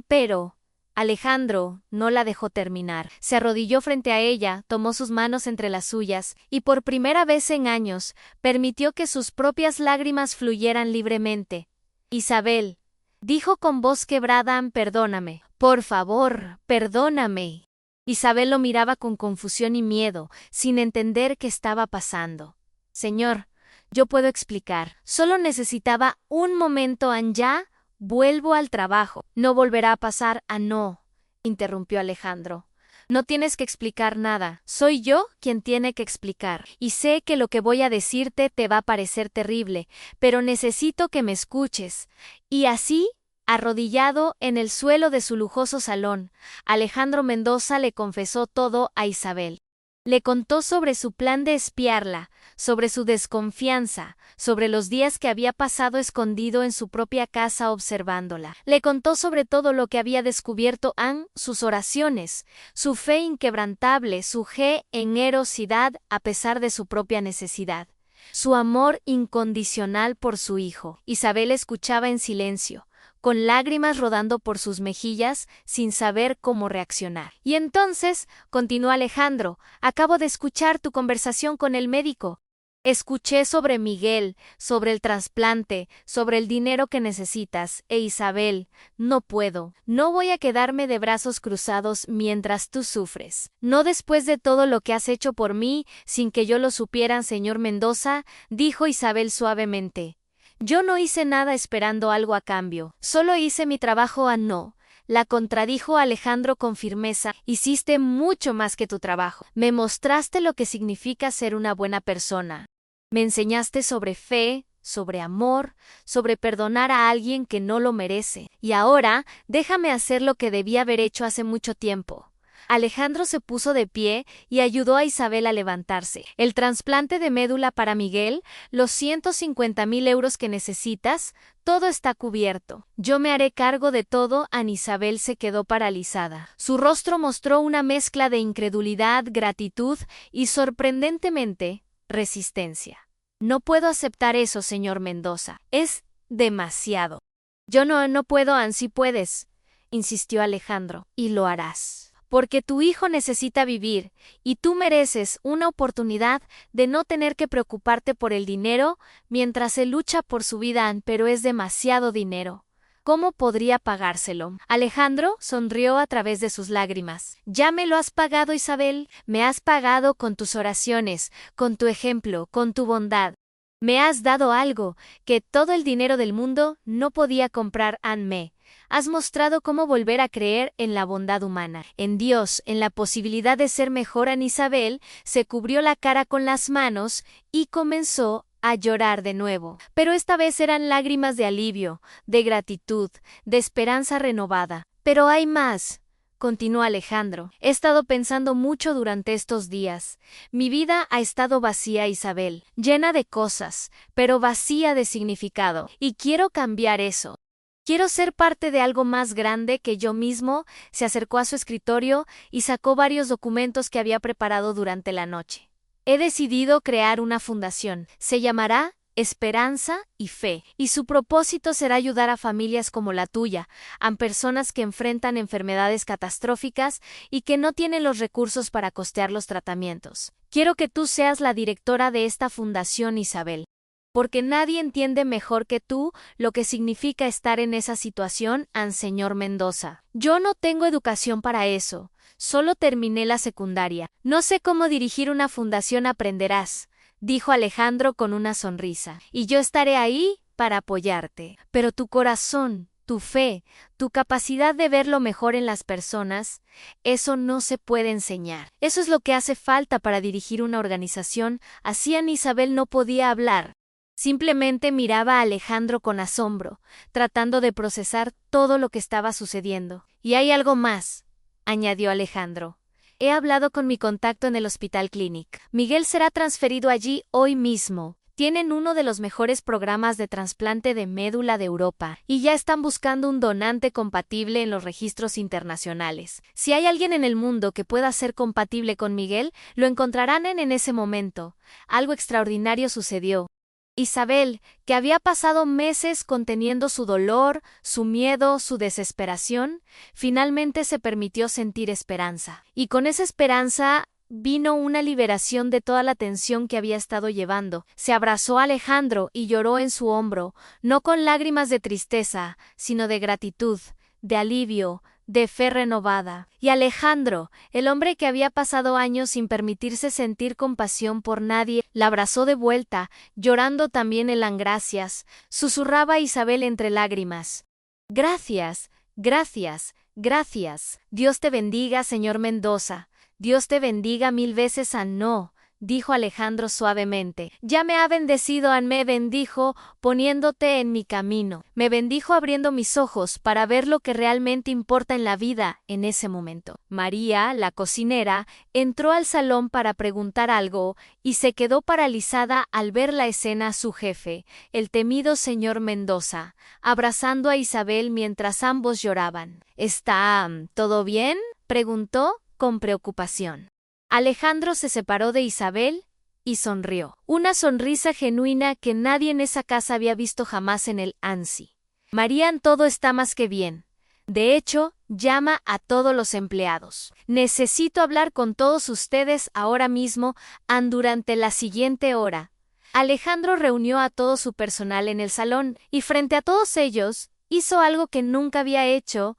pero... Alejandro no la dejó terminar. Se arrodilló frente a ella, tomó sus manos entre las suyas, y por primera vez en años, permitió que sus propias lágrimas fluyeran libremente. Isabel, dijo con voz quebrada, perdóname. Por favor, perdóname. Isabel lo miraba con confusión y miedo, sin entender qué estaba pasando. Señor, yo puedo explicar. Solo necesitaba un momento, ya. Vuelvo al trabajo. No volverá a pasar. No, interrumpió Alejandro. No tienes que explicar nada. Soy yo quien tiene que explicar. Y sé que lo que voy a decirte te va a parecer terrible, pero necesito que me escuches. Y así, arrodillado en el suelo de su lujoso salón, Alejandro Mendoza le confesó todo a Isabel. Le contó sobre su plan de espiarla, sobre su desconfianza, sobre los días que había pasado escondido en su propia casa observándola. Le contó sobre todo lo que había descubierto sus oraciones, su fe inquebrantable, su generosidad a pesar de su propia necesidad, su amor incondicional por su hijo. Isabel escuchaba en silencio, con lágrimas rodando por sus mejillas, sin saber cómo reaccionar. Y entonces, continuó Alejandro, acabo de escuchar tu conversación con el médico. Escuché sobre Miguel, sobre el trasplante, sobre el dinero que necesitas, Isabel, no puedo, no voy a quedarme de brazos cruzados mientras tú sufres. No después de todo lo que has hecho por mí, sin que yo lo supiera, señor Mendoza, dijo Isabel suavemente. Yo no hice nada esperando algo a cambio, solo hice mi trabajo a no. La contradijo Alejandro con firmeza. Hiciste mucho más que tu trabajo. Me mostraste lo que significa ser una buena persona. Me enseñaste sobre fe, sobre amor, sobre perdonar a alguien que no lo merece. Y ahora, déjame hacer lo que debía haber hecho hace mucho tiempo. Alejandro se puso de pie y ayudó a Isabel a levantarse. El trasplante de médula para Miguel, los 150.000 euros que necesitas, todo está cubierto. Yo me haré cargo de todo. Ana Isabel se quedó paralizada. Su rostro mostró una mezcla de incredulidad, gratitud y, sorprendentemente, resistencia. No puedo aceptar eso, señor Mendoza. Es demasiado. Yo no puedo, Ansí puedes, insistió Alejandro, y lo harás. Porque tu hijo necesita vivir, y tú mereces una oportunidad de no tener que preocuparte por el dinero mientras él lucha por su vida, pero es demasiado dinero. ¿Cómo podría pagárselo? Alejandro sonrió a través de sus lágrimas. Ya me lo has pagado, Isabel. Me has pagado con tus oraciones, con tu ejemplo, con tu bondad. Me has dado algo que todo el dinero del mundo no podía comprar. Anme. Has mostrado cómo volver a creer en la bondad humana, en Dios, en la posibilidad de ser mejor. Ana Isabel se cubrió la cara con las manos y comenzó a llorar de nuevo. Pero esta vez eran lágrimas de alivio, de gratitud, de esperanza renovada. Pero hay más, continuó Alejandro. He estado pensando mucho durante estos días. Mi vida ha estado vacía, Isabel, llena de cosas, pero vacía de significado. Y quiero cambiar eso. Quiero ser parte de algo más grande que yo mismo. Se acercó a su escritorio y sacó varios documentos que había preparado durante la noche. He decidido crear una fundación. Se llamará Esperanza y Fe, y su propósito será ayudar a familias como la tuya, a personas que enfrentan enfermedades catastróficas y que no tienen los recursos para costear los tratamientos. Quiero que tú seas la directora de esta fundación, Isabel. Porque nadie entiende mejor que tú lo que significa estar en esa situación, señor Mendoza. Yo no tengo educación para eso. Solo terminé la secundaria. No sé cómo dirigir una fundación. Aprenderás, dijo Alejandro con una sonrisa. Y yo estaré ahí para apoyarte. Pero tu corazón, tu fe, tu capacidad de ver lo mejor en las personas, eso no se puede enseñar. Eso es lo que hace falta para dirigir una organización. Así Ana Isabel no podía hablar. Simplemente miraba a Alejandro con asombro, tratando de procesar todo lo que estaba sucediendo. Y hay algo más, añadió Alejandro. He hablado con mi contacto en el Hospital Clínic. Miguel será transferido allí hoy mismo. Tienen uno de los mejores programas de trasplante de médula de Europa y ya están buscando un donante compatible en los registros internacionales. Si hay alguien en el mundo que pueda ser compatible con Miguel, lo encontrarán en ese momento. Algo extraordinario sucedió. Isabel, que había pasado meses conteniendo su dolor, su miedo, su desesperación, finalmente se permitió sentir esperanza. Y con esa esperanza vino una liberación de toda la tensión que había estado llevando. Se abrazó a Alejandro y lloró en su hombro, no con lágrimas de tristeza, sino de gratitud, de alivio, de fe renovada. Y Alejandro, el hombre que había pasado años sin permitirse sentir compasión por nadie, la abrazó de vuelta, llorando también él. Gracias, susurraba Isabel entre lágrimas. Gracias, gracias, gracias. Dios te bendiga, señor Mendoza. Dios te bendiga 1000 veces. No, dijo Alejandro suavemente. Ya me ha bendecido. Me bendijo poniéndote en mi camino. Me bendijo abriendo mis ojos para ver lo que realmente importa en la vida en ese momento. María, la cocinera, entró al salón para preguntar algo y se quedó paralizada al ver la escena. Su jefe, el temido señor Mendoza, abrazando a Isabel mientras ambos lloraban. ¿Está todo bien?, preguntó con preocupación. Alejandro se separó de Isabel y sonrió. Una sonrisa genuina que nadie en esa casa había visto jamás en el ANSI. María, todo está más que bien. De hecho, llama a todos los empleados. Necesito hablar con todos ustedes ahora mismo, durante la siguiente hora. Alejandro reunió a todo su personal en el salón, y frente a todos ellos, hizo algo que nunca había hecho.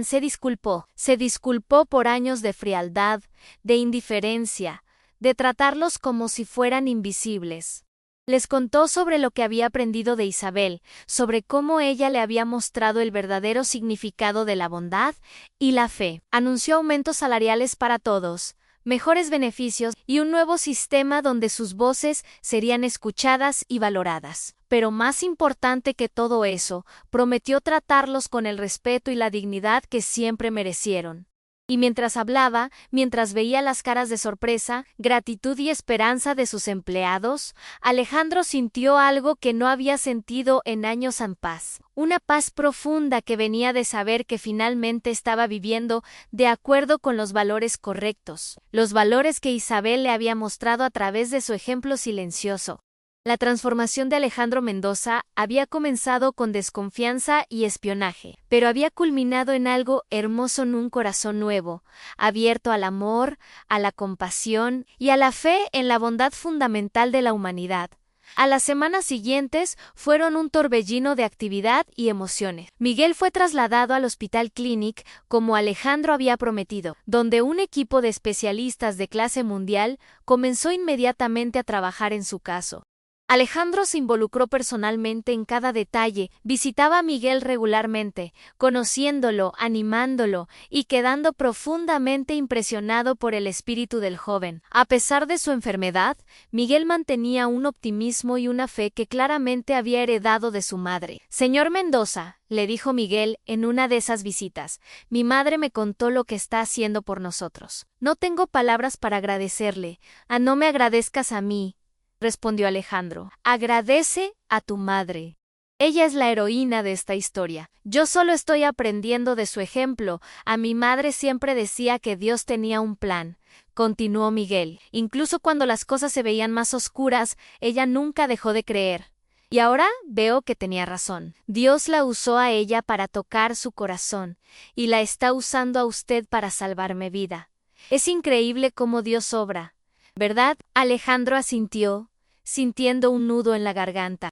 Se disculpó por años de frialdad, de indiferencia, de tratarlos como si fueran invisibles. Les contó sobre lo que había aprendido de Isabel, sobre cómo ella le había mostrado el verdadero significado de la bondad y la fe. Anunció aumentos salariales para todos, mejores beneficios y un nuevo sistema donde sus voces serían escuchadas y valoradas. Pero más importante que todo eso, prometió tratarlos con el respeto y la dignidad que siempre merecieron. Y mientras hablaba, mientras veía las caras de sorpresa, gratitud y esperanza de sus empleados, Alejandro sintió algo que no había sentido en años. Paz. Una paz profunda que venía de saber que finalmente estaba viviendo de acuerdo con los valores correctos, los valores que Isabel le había mostrado a través de su ejemplo silencioso. La transformación de Alejandro Mendoza había comenzado con desconfianza y espionaje, pero había culminado en algo hermoso, en un corazón nuevo, abierto al amor, a la compasión y a la fe en la bondad fundamental de la humanidad. A las semanas siguientes fueron un torbellino de actividad y emociones. Miguel fue trasladado al Hospital Clínic como Alejandro había prometido, donde un equipo de especialistas de clase mundial comenzó inmediatamente a trabajar en su caso. Alejandro se involucró personalmente en cada detalle, visitaba a Miguel regularmente, conociéndolo, animándolo y quedando profundamente impresionado por el espíritu del joven. A pesar de su enfermedad, Miguel mantenía un optimismo y una fe que claramente había heredado de su madre. Señor Mendoza, le dijo Miguel en una de esas visitas, mi madre me contó lo que está haciendo por nosotros. No tengo palabras para agradecerle. No me agradezcas a mí, respondió Alejandro. Agradece a tu madre. Ella es la heroína de esta historia. Yo solo estoy aprendiendo de su ejemplo. A mi madre siempre decía que Dios tenía un plan, continuó Miguel. Incluso cuando las cosas se veían más oscuras, ella nunca dejó de creer. Y ahora veo que tenía razón. Dios la usó a ella para tocar su corazón, y la está usando a usted para salvarme vida. Es increíble cómo Dios obra, ¿verdad? Alejandro asintió, sintiendo un nudo en la garganta.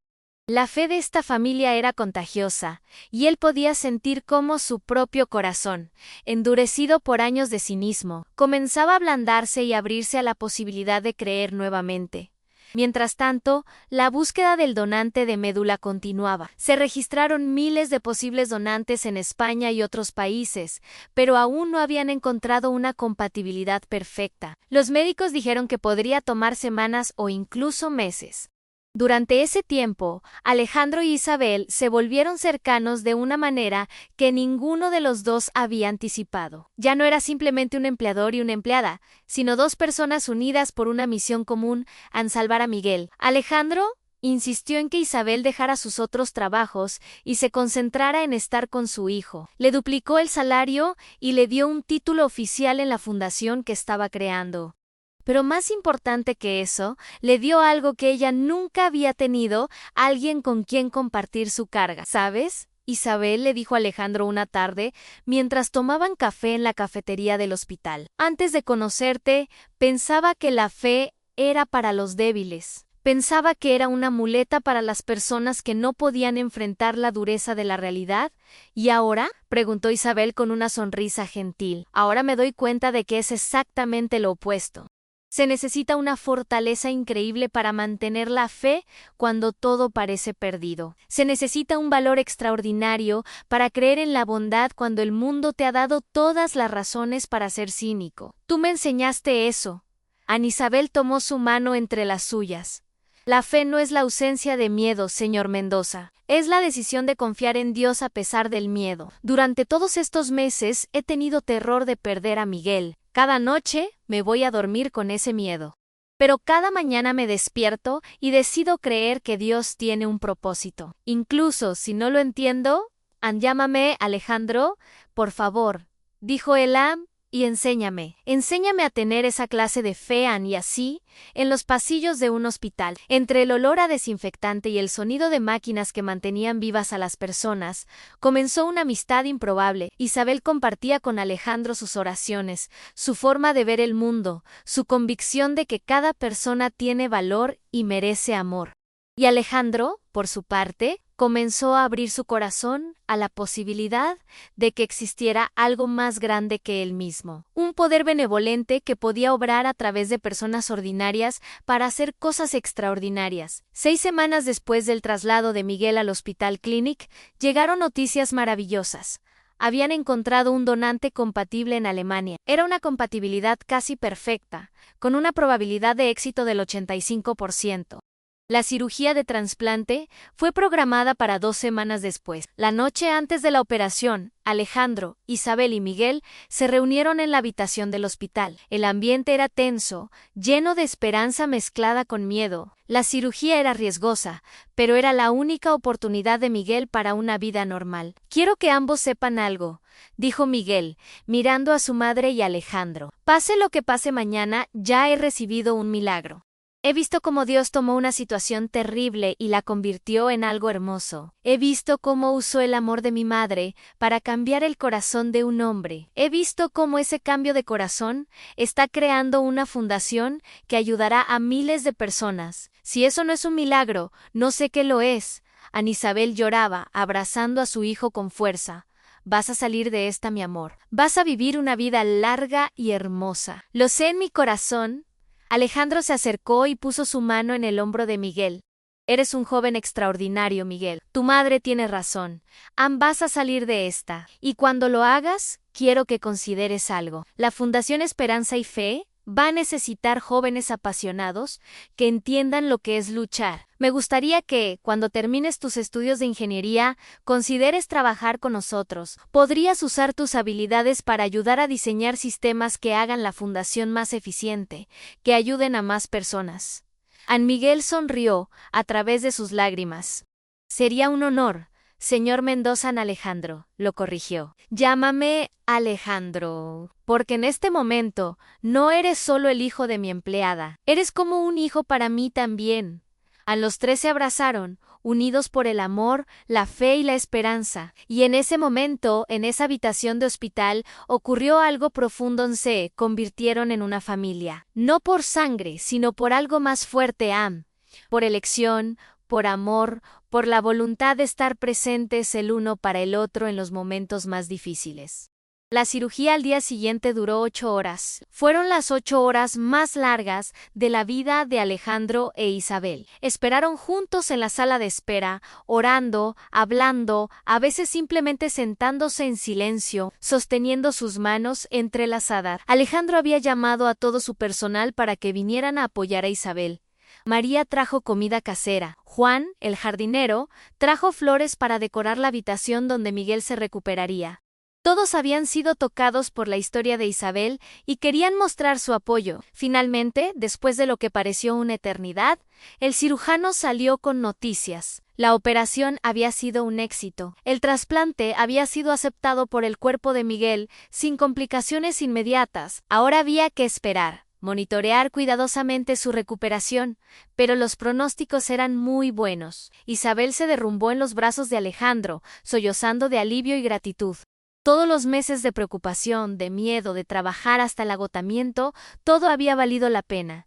La fe de esta familia era contagiosa, y él podía sentir cómo su propio corazón, endurecido por años de cinismo, comenzaba a ablandarse y abrirse a la posibilidad de creer nuevamente. Mientras tanto, la búsqueda del donante de médula continuaba. Se registraron miles de posibles donantes en España y otros países, pero aún no habían encontrado una compatibilidad perfecta. Los médicos dijeron que podría tomar semanas o incluso meses. Durante ese tiempo, Alejandro y Isabel se volvieron cercanos de una manera que ninguno de los dos había anticipado. Ya no era simplemente un empleador y una empleada, sino dos personas unidas por una misión común, en salvar a Miguel. Alejandro insistió en que Isabel dejara sus otros trabajos y se concentrara en estar con su hijo. Le duplicó el salario y le dio un título oficial en la fundación que estaba creando. Pero más importante que eso, le dio algo que ella nunca había tenido, alguien con quien compartir su carga. ¿Sabes? Isabel le dijo a Alejandro una tarde, mientras tomaban café en la cafetería del hospital. Antes de conocerte, pensaba que la fe era para los débiles. Pensaba que era una muleta para las personas que no podían enfrentar la dureza de la realidad. ¿Y ahora? Preguntó Isabel con una sonrisa gentil. Ahora me doy cuenta de que es exactamente lo opuesto. Se necesita una fortaleza increíble para mantener la fe cuando todo parece perdido. Se necesita un valor extraordinario para creer en la bondad cuando el mundo te ha dado todas las razones para ser cínico. Tú me enseñaste eso. Ana Isabel tomó su mano entre las suyas. La fe no es la ausencia de miedo, señor Mendoza. Es la decisión de confiar en Dios a pesar del miedo. Durante todos estos meses he tenido terror de perder a Miguel. Cada noche me voy a dormir con ese miedo. Pero cada mañana me despierto y decido creer que Dios tiene un propósito. Incluso si no lo entiendo, llámame Alejandro, por favor, dijo Elam, y enséñame a tener esa clase de fe. Y así, en los pasillos de un hospital, entre el olor a desinfectante y el sonido de máquinas que mantenían vivas a las personas, comenzó una amistad improbable. Isabel compartía con Alejandro sus oraciones, su forma de ver el mundo, su convicción de que cada persona tiene valor y merece amor. Y Alejandro, por su parte, comenzó a abrir su corazón a la posibilidad de que existiera algo más grande que él mismo, un poder benevolente que podía obrar a través de personas ordinarias para hacer cosas extraordinarias. 6 semanas después del traslado de Miguel al Hospital Clínic, llegaron noticias maravillosas. Habían encontrado un donante compatible en Alemania. Era una compatibilidad casi perfecta, con una probabilidad de éxito del 85%. La cirugía de trasplante fue programada para 2 semanas después. La noche antes de la operación, Alejandro, Isabel y Miguel se reunieron en la habitación del hospital. El ambiente era tenso, lleno de esperanza mezclada con miedo. La cirugía era riesgosa, pero era la única oportunidad de Miguel para una vida normal. Quiero que ambos sepan algo, dijo Miguel, mirando a su madre y a Alejandro. Pase lo que pase mañana, ya he recibido un milagro. He visto cómo Dios tomó una situación terrible y la convirtió en algo hermoso. He visto cómo usó el amor de mi madre para cambiar el corazón de un hombre. He visto cómo ese cambio de corazón está creando una fundación que ayudará a miles de personas. Si eso no es un milagro, no sé qué lo es. Ana Isabel lloraba, abrazando a su hijo con fuerza. Vas a salir de esta, mi amor. Vas a vivir una vida larga y hermosa. Lo sé en mi corazón. Alejandro se acercó y puso su mano en el hombro de Miguel. Eres un joven extraordinario, Miguel. Tu madre tiene razón. Vas a salir de esta. Y cuando lo hagas, quiero que consideres algo. La Fundación Esperanza y Fe va a necesitar jóvenes apasionados que entiendan lo que es luchar. Me gustaría que, cuando termines tus estudios de ingeniería, consideres trabajar con nosotros. Podrías usar tus habilidades para ayudar a diseñar sistemas que hagan la fundación más eficiente, que ayuden a más personas. An Miguel sonrió a través de sus lágrimas. Sería un honor. Señor Mendoza. Alejandro, lo corrigió. Llámame Alejandro, porque en este momento no eres solo el hijo de mi empleada, eres como un hijo para mí también. A los 3 se abrazaron, unidos por el amor, la fe y la esperanza, y en ese momento, en esa habitación de hospital, ocurrió algo profundo. Se convirtieron en una familia, no por sangre, sino por algo más fuerte, por elección, por amor, por la voluntad de estar presentes el uno para el otro en los momentos más difíciles. La cirugía al día siguiente duró 8 horas. Fueron las 8 horas más largas de la vida de Alejandro e Isabel. Esperaron juntos en la sala de espera, orando, hablando, a veces simplemente sentándose en silencio, sosteniendo sus manos entrelazadas. Alejandro había llamado a todo su personal para que vinieran a apoyar a Isabel. María trajo comida casera. Juan, el jardinero, trajo flores para decorar la habitación donde Miguel se recuperaría. Todos habían sido tocados por la historia de Isabel y querían mostrar su apoyo. Finalmente, después de lo que pareció una eternidad, el cirujano salió con noticias. La operación había sido un éxito. El trasplante había sido aceptado por el cuerpo de Miguel sin complicaciones inmediatas. Ahora había que esperar. Monitorear cuidadosamente su recuperación, pero los pronósticos eran muy buenos. Isabel se derrumbó en los brazos de Alejandro, sollozando de alivio y gratitud. Todos los meses de preocupación, de miedo, de trabajar hasta el agotamiento, todo había valido la pena.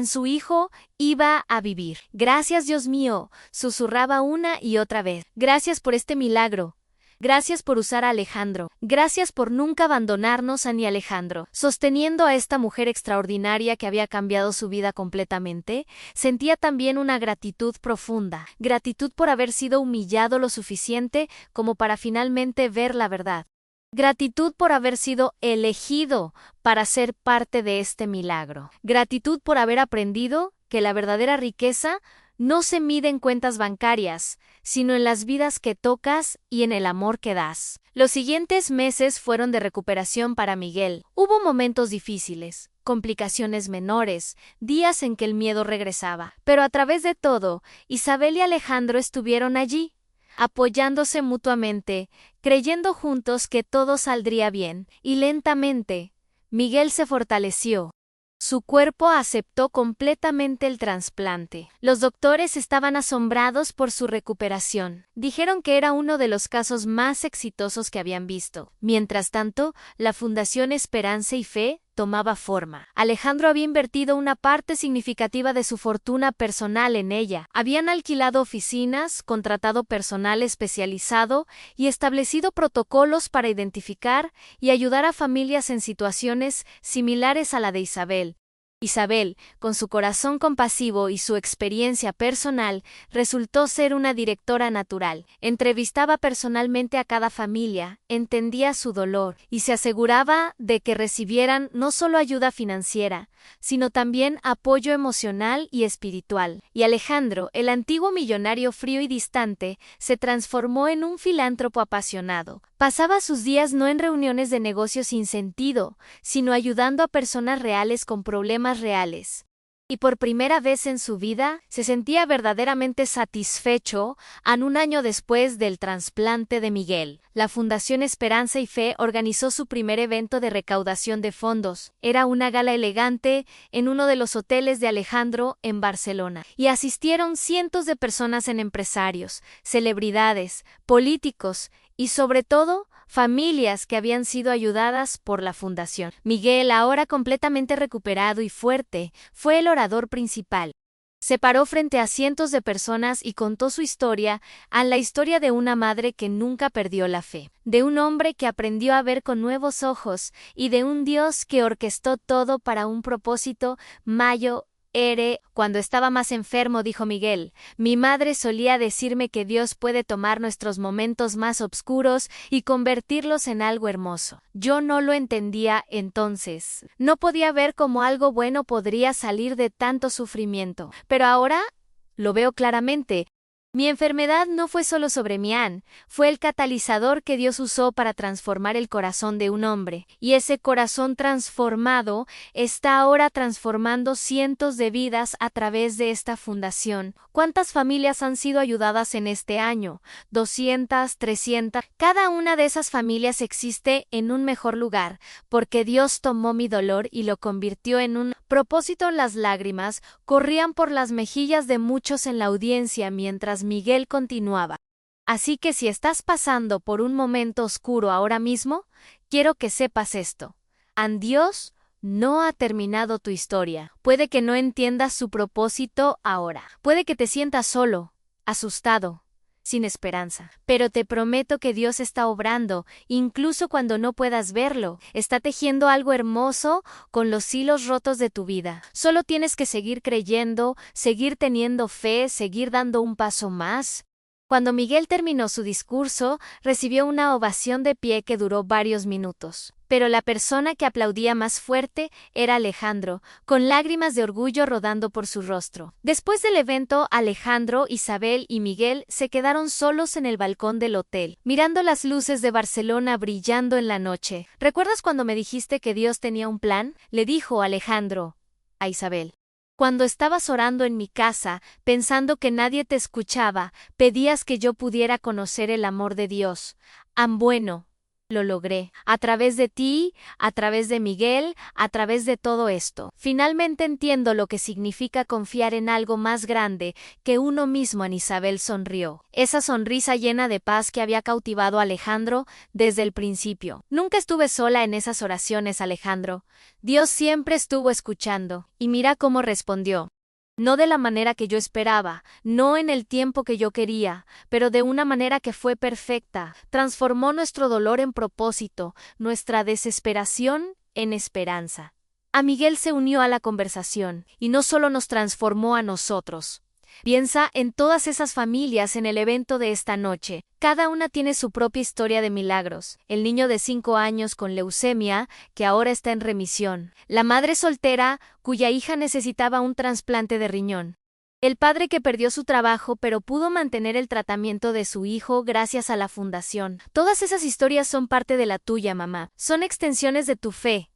Su hijo iba a vivir. Gracias, Dios mío, susurraba una y otra vez. Gracias por este milagro. Gracias por usar a Alejandro. Gracias por nunca abandonarnos a ni Alejandro. Sosteniendo a esta mujer extraordinaria que había cambiado su vida completamente, sentía también una gratitud profunda. Gratitud por haber sido humillado lo suficiente como para finalmente ver la verdad. Gratitud por haber sido elegido para ser parte de este milagro. Gratitud por haber aprendido que la verdadera riqueza no se mide en cuentas bancarias, sino en las vidas que tocas y en el amor que das. Los siguientes meses fueron de recuperación para Miguel. Hubo momentos difíciles, complicaciones menores, días en que el miedo regresaba. Pero a través de todo, Isabel y Alejandro estuvieron allí, apoyándose mutuamente, creyendo juntos que todo saldría bien, y lentamente, Miguel se fortaleció. Su cuerpo aceptó completamente el trasplante. Los doctores estaban asombrados por su recuperación. Dijeron que era uno de los casos más exitosos que habían visto. Mientras tanto, la Fundación Esperanza y Fe tomaba forma. Alejandro había invertido una parte significativa de su fortuna personal en ella. Habían alquilado oficinas, contratado personal especializado y establecido protocolos para identificar y ayudar a familias en situaciones similares a la de Isabel. Isabel, con su corazón compasivo y su experiencia personal, resultó ser una directora natural. Entrevistaba personalmente a cada familia, entendía su dolor y se aseguraba de que recibieran no solo ayuda financiera, sino también apoyo emocional y espiritual. Y Alejandro, el antiguo millonario frío y distante, se transformó en un filántropo apasionado. Pasaba sus días no en reuniones de negocios sin sentido, sino ayudando a personas reales con problemas reales. Y por primera vez en su vida, se sentía verdaderamente satisfecho, un año después del trasplante de Miguel. La Fundación Esperanza y Fe organizó su primer evento de recaudación de fondos. Era una gala elegante en uno de los hoteles de Alejandro en Barcelona. Y asistieron cientos de personas en empresarios, celebridades, políticos y sobre todo, familias que habían sido ayudadas por la fundación. Miguel, ahora completamente recuperado y fuerte, fue el orador principal. Se paró frente a cientos de personas y contó su historia, la historia de una madre que nunca perdió la fe, de un hombre que aprendió a ver con nuevos ojos y de un Dios que orquestó todo para un propósito. Cuando estaba más enfermo, dijo Miguel, mi madre solía decirme que Dios puede tomar nuestros momentos más oscuros y convertirlos en algo hermoso. Yo no lo entendía entonces. No podía ver cómo algo bueno podría salir de tanto sufrimiento. Pero ahora lo veo claramente. Mi enfermedad no fue solo sobre Mian, fue el catalizador que Dios usó para transformar el corazón de un hombre, y ese corazón transformado está ahora transformando cientos de vidas a través de esta fundación. ¿Cuántas familias han sido ayudadas en este año? 200, 300. Cada una de esas familias existe en un mejor lugar, porque Dios tomó mi dolor y lo convirtió en un propósito. Las lágrimas corrían por las mejillas de muchos en la audiencia mientras Miguel continuaba. Así que si estás pasando por un momento oscuro ahora mismo, quiero que sepas esto. Dios no ha terminado tu historia. Puede que no entiendas su propósito ahora. Puede que te sientas solo, asustado, sin esperanza. Pero te prometo que Dios está obrando, incluso cuando no puedas verlo. Está tejiendo algo hermoso con los hilos rotos de tu vida. Solo tienes que seguir creyendo, seguir teniendo fe, seguir dando un paso más. Cuando Miguel terminó su discurso, recibió una ovación de pie que duró varios minutos. Pero la persona que aplaudía más fuerte era Alejandro, con lágrimas de orgullo rodando por su rostro. Después del evento, Alejandro, Isabel y Miguel se quedaron solos en el balcón del hotel, mirando las luces de Barcelona brillando en la noche. ¿Recuerdas cuando me dijiste que Dios tenía un plan?, le dijo Alejandro a Isabel. Cuando estabas orando en mi casa, pensando que nadie te escuchaba, pedías que yo pudiera conocer el amor de Dios. Bueno, lo logré. A través de ti, a través de Miguel, a través de todo esto. Finalmente entiendo lo que significa confiar en algo más grande que uno mismo. En Isabel sonrió. Esa sonrisa llena de paz que había cautivado a Alejandro desde el principio. Nunca estuve sola en esas oraciones, Alejandro. Dios siempre estuvo escuchando. Y mira cómo respondió. No de la manera que yo esperaba, no en el tiempo que yo quería, pero de una manera que fue perfecta. Transformó nuestro dolor en propósito, nuestra desesperación en esperanza. A Miguel se unió a la conversación, y no solo nos transformó a nosotros. Piensa en todas esas familias en el evento de esta noche. Cada una tiene su propia historia de milagros. El niño de 5 años con leucemia, que ahora está en remisión. La madre soltera, cuya hija necesitaba un trasplante de riñón. El padre que perdió su trabajo pero pudo mantener el tratamiento de su hijo gracias a la fundación. Todas esas historias son parte de la tuya, mamá. Son extensiones de tu fe.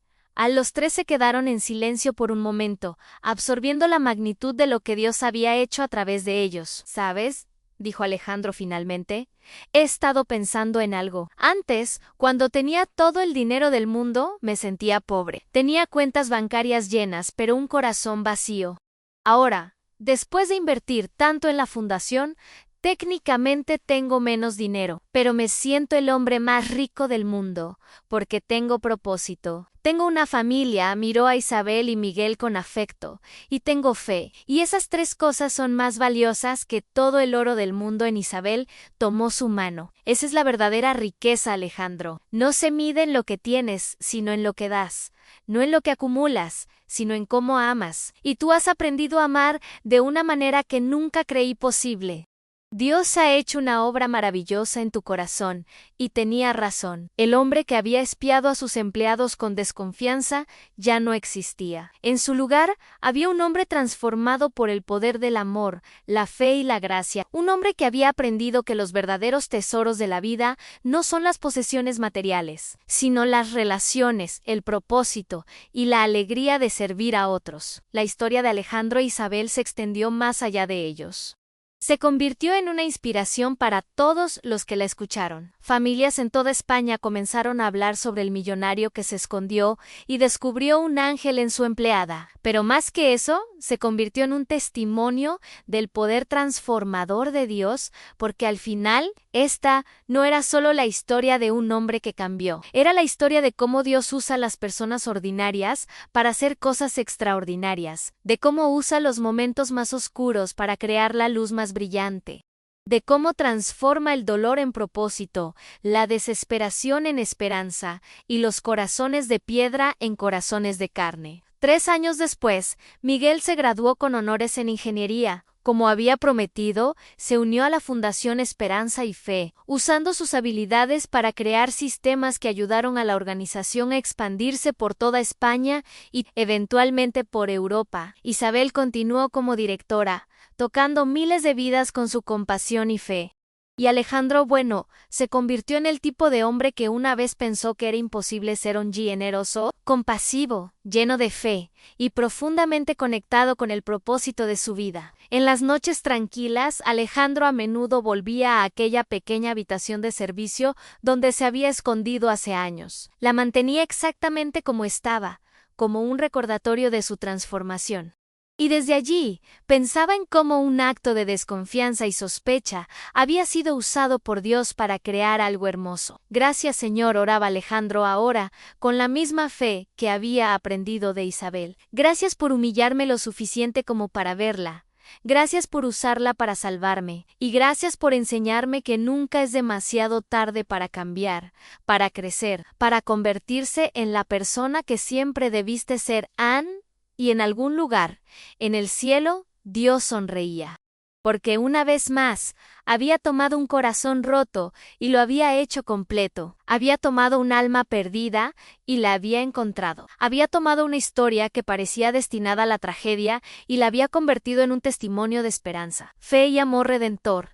Los 3 se quedaron en silencio por un momento, absorbiendo la magnitud de lo que Dios había hecho a través de ellos. ¿Sabes? dijo Alejandro finalmente. He estado pensando en algo. Antes, cuando tenía todo el dinero del mundo, me sentía pobre. Tenía cuentas bancarias llenas, pero un corazón vacío. Ahora, después de invertir tanto en la fundación, técnicamente tengo menos dinero, pero me siento el hombre más rico del mundo, porque tengo propósito. Tengo una familia, miró a Isabel y Miguel con afecto, y tengo fe, y esas tres cosas son más valiosas que todo el oro del mundo. En Isabel tomó su mano. Esa es la verdadera riqueza, Alejandro. No se mide en lo que tienes, sino en lo que das. No en lo que acumulas, sino en cómo amas. Y tú has aprendido a amar de una manera que nunca creí posible. Dios ha hecho una obra maravillosa en tu corazón, y tenía razón. El hombre que había espiado a sus empleados con desconfianza ya no existía. En su lugar había un hombre transformado por el poder del amor, la fe y la gracia. Un hombre que había aprendido que los verdaderos tesoros de la vida no son las posesiones materiales, sino las relaciones, el propósito y la alegría de servir a otros. La historia de Alejandro e Isabel se extendió más allá de ellos. Se convirtió en una inspiración para todos los que la escucharon. Familias en toda España comenzaron a hablar sobre el millonario que se escondió y descubrió un ángel en su empleada. Pero más que eso, se convirtió en un testimonio del poder transformador de Dios, porque al final, esta no era solo la historia de un hombre que cambió. Era la historia de cómo Dios usa a las personas ordinarias para hacer cosas extraordinarias, de cómo usa los momentos más oscuros para crear la luz más brillante, de cómo transforma el dolor en propósito, la desesperación en esperanza y los corazones de piedra en corazones de carne. 3 años después, Miguel se graduó con honores en ingeniería. Como había prometido, se unió a la Fundación Esperanza y Fe, usando sus habilidades para crear sistemas que ayudaron a la organización a expandirse por toda España y, eventualmente, por Europa. Isabel continuó como directora, tocando miles de vidas con su compasión y fe. Y Alejandro, bueno, se convirtió en el tipo de hombre que una vez pensó que era imposible ser un generoso, compasivo, lleno de fe y profundamente conectado con el propósito de su vida. En las noches tranquilas, Alejandro a menudo volvía a aquella pequeña habitación de servicio donde se había escondido hace años. La mantenía exactamente como estaba, como un recordatorio de su transformación. Y desde allí, pensaba en cómo un acto de desconfianza y sospecha había sido usado por Dios para crear algo hermoso. Gracias, Señor, oraba Alejandro ahora, con la misma fe que había aprendido de Isabel. Gracias por humillarme lo suficiente como para verla. Gracias por usarla para salvarme, y gracias por enseñarme que nunca es demasiado tarde para cambiar, para crecer, para convertirse en la persona que siempre debiste ser, Anne. Y en algún lugar, en el cielo, Dios sonreía. Porque una vez más, había tomado un corazón roto y lo había hecho completo. Había tomado un alma perdida y la había encontrado. Había tomado una historia que parecía destinada a la tragedia y la había convertido en un testimonio de esperanza, fe y amor redentor.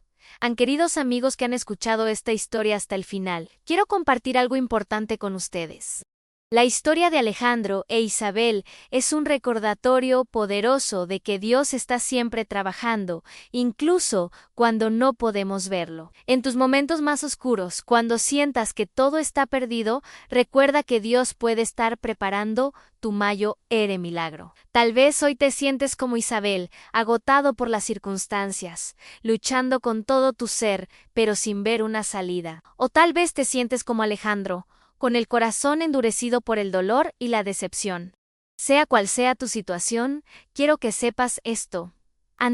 Queridos amigos que han escuchado esta historia hasta el final, quiero compartir algo importante con ustedes. La historia de Alejandro e Isabel es un recordatorio poderoso de que Dios está siempre trabajando, incluso cuando no podemos verlo. En tus momentos más oscuros, cuando sientas que todo está perdido, recuerda que Dios puede estar preparando tu mayor milagro. Tal vez hoy te sientes como Isabel, agotado por las circunstancias, luchando con todo tu ser, pero sin ver una salida. O tal vez te sientes como Alejandro, con el corazón endurecido por el dolor y la decepción. Sea cual sea tu situación, quiero que sepas esto.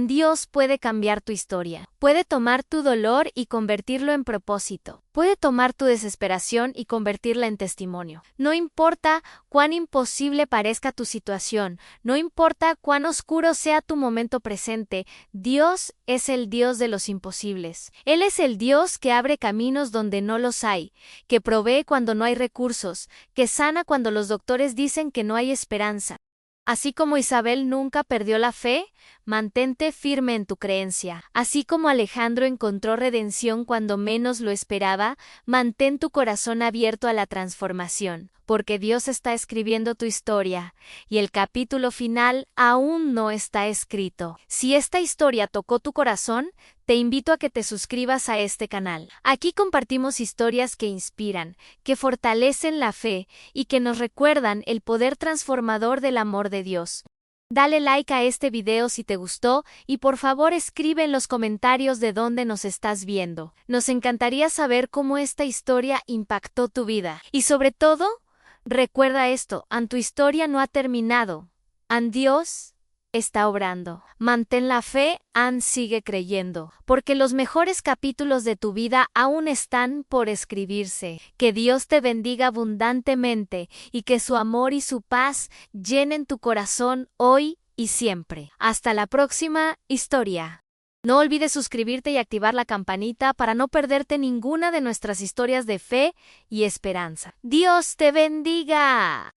Dios puede cambiar tu historia. Puede tomar tu dolor y convertirlo en propósito. Puede tomar tu desesperación y convertirla en testimonio. No importa cuán imposible parezca tu situación, no importa cuán oscuro sea tu momento presente, Dios es el Dios de los imposibles. Él es el Dios que abre caminos donde no los hay, que provee cuando no hay recursos, que sana cuando los doctores dicen que no hay esperanza. Así como Isabel nunca perdió la fe, mantente firme en tu creencia. Así como Alejandro encontró redención cuando menos lo esperaba, mantén tu corazón abierto a la transformación, porque Dios está escribiendo tu historia, y el capítulo final aún no está escrito. Si esta historia tocó tu corazón, te te invito a que te suscribas a este canal. Aquí compartimos historias que inspiran, que fortalecen la fe y que nos recuerdan el poder transformador del amor de Dios. Dale like a este video si te gustó y por favor escribe en los comentarios de dónde nos estás viendo. Nos encantaría saber cómo esta historia impactó tu vida. Y sobre todo, recuerda esto, tu historia no ha terminado. Dios está obrando. Mantén la fe, sigue creyendo, porque los mejores capítulos de tu vida aún están por escribirse. Que Dios te bendiga abundantemente y que su amor y su paz llenen tu corazón hoy y siempre. Hasta la próxima historia. No olvides suscribirte y activar la campanita para no perderte ninguna de nuestras historias de fe y esperanza. ¡Dios te bendiga!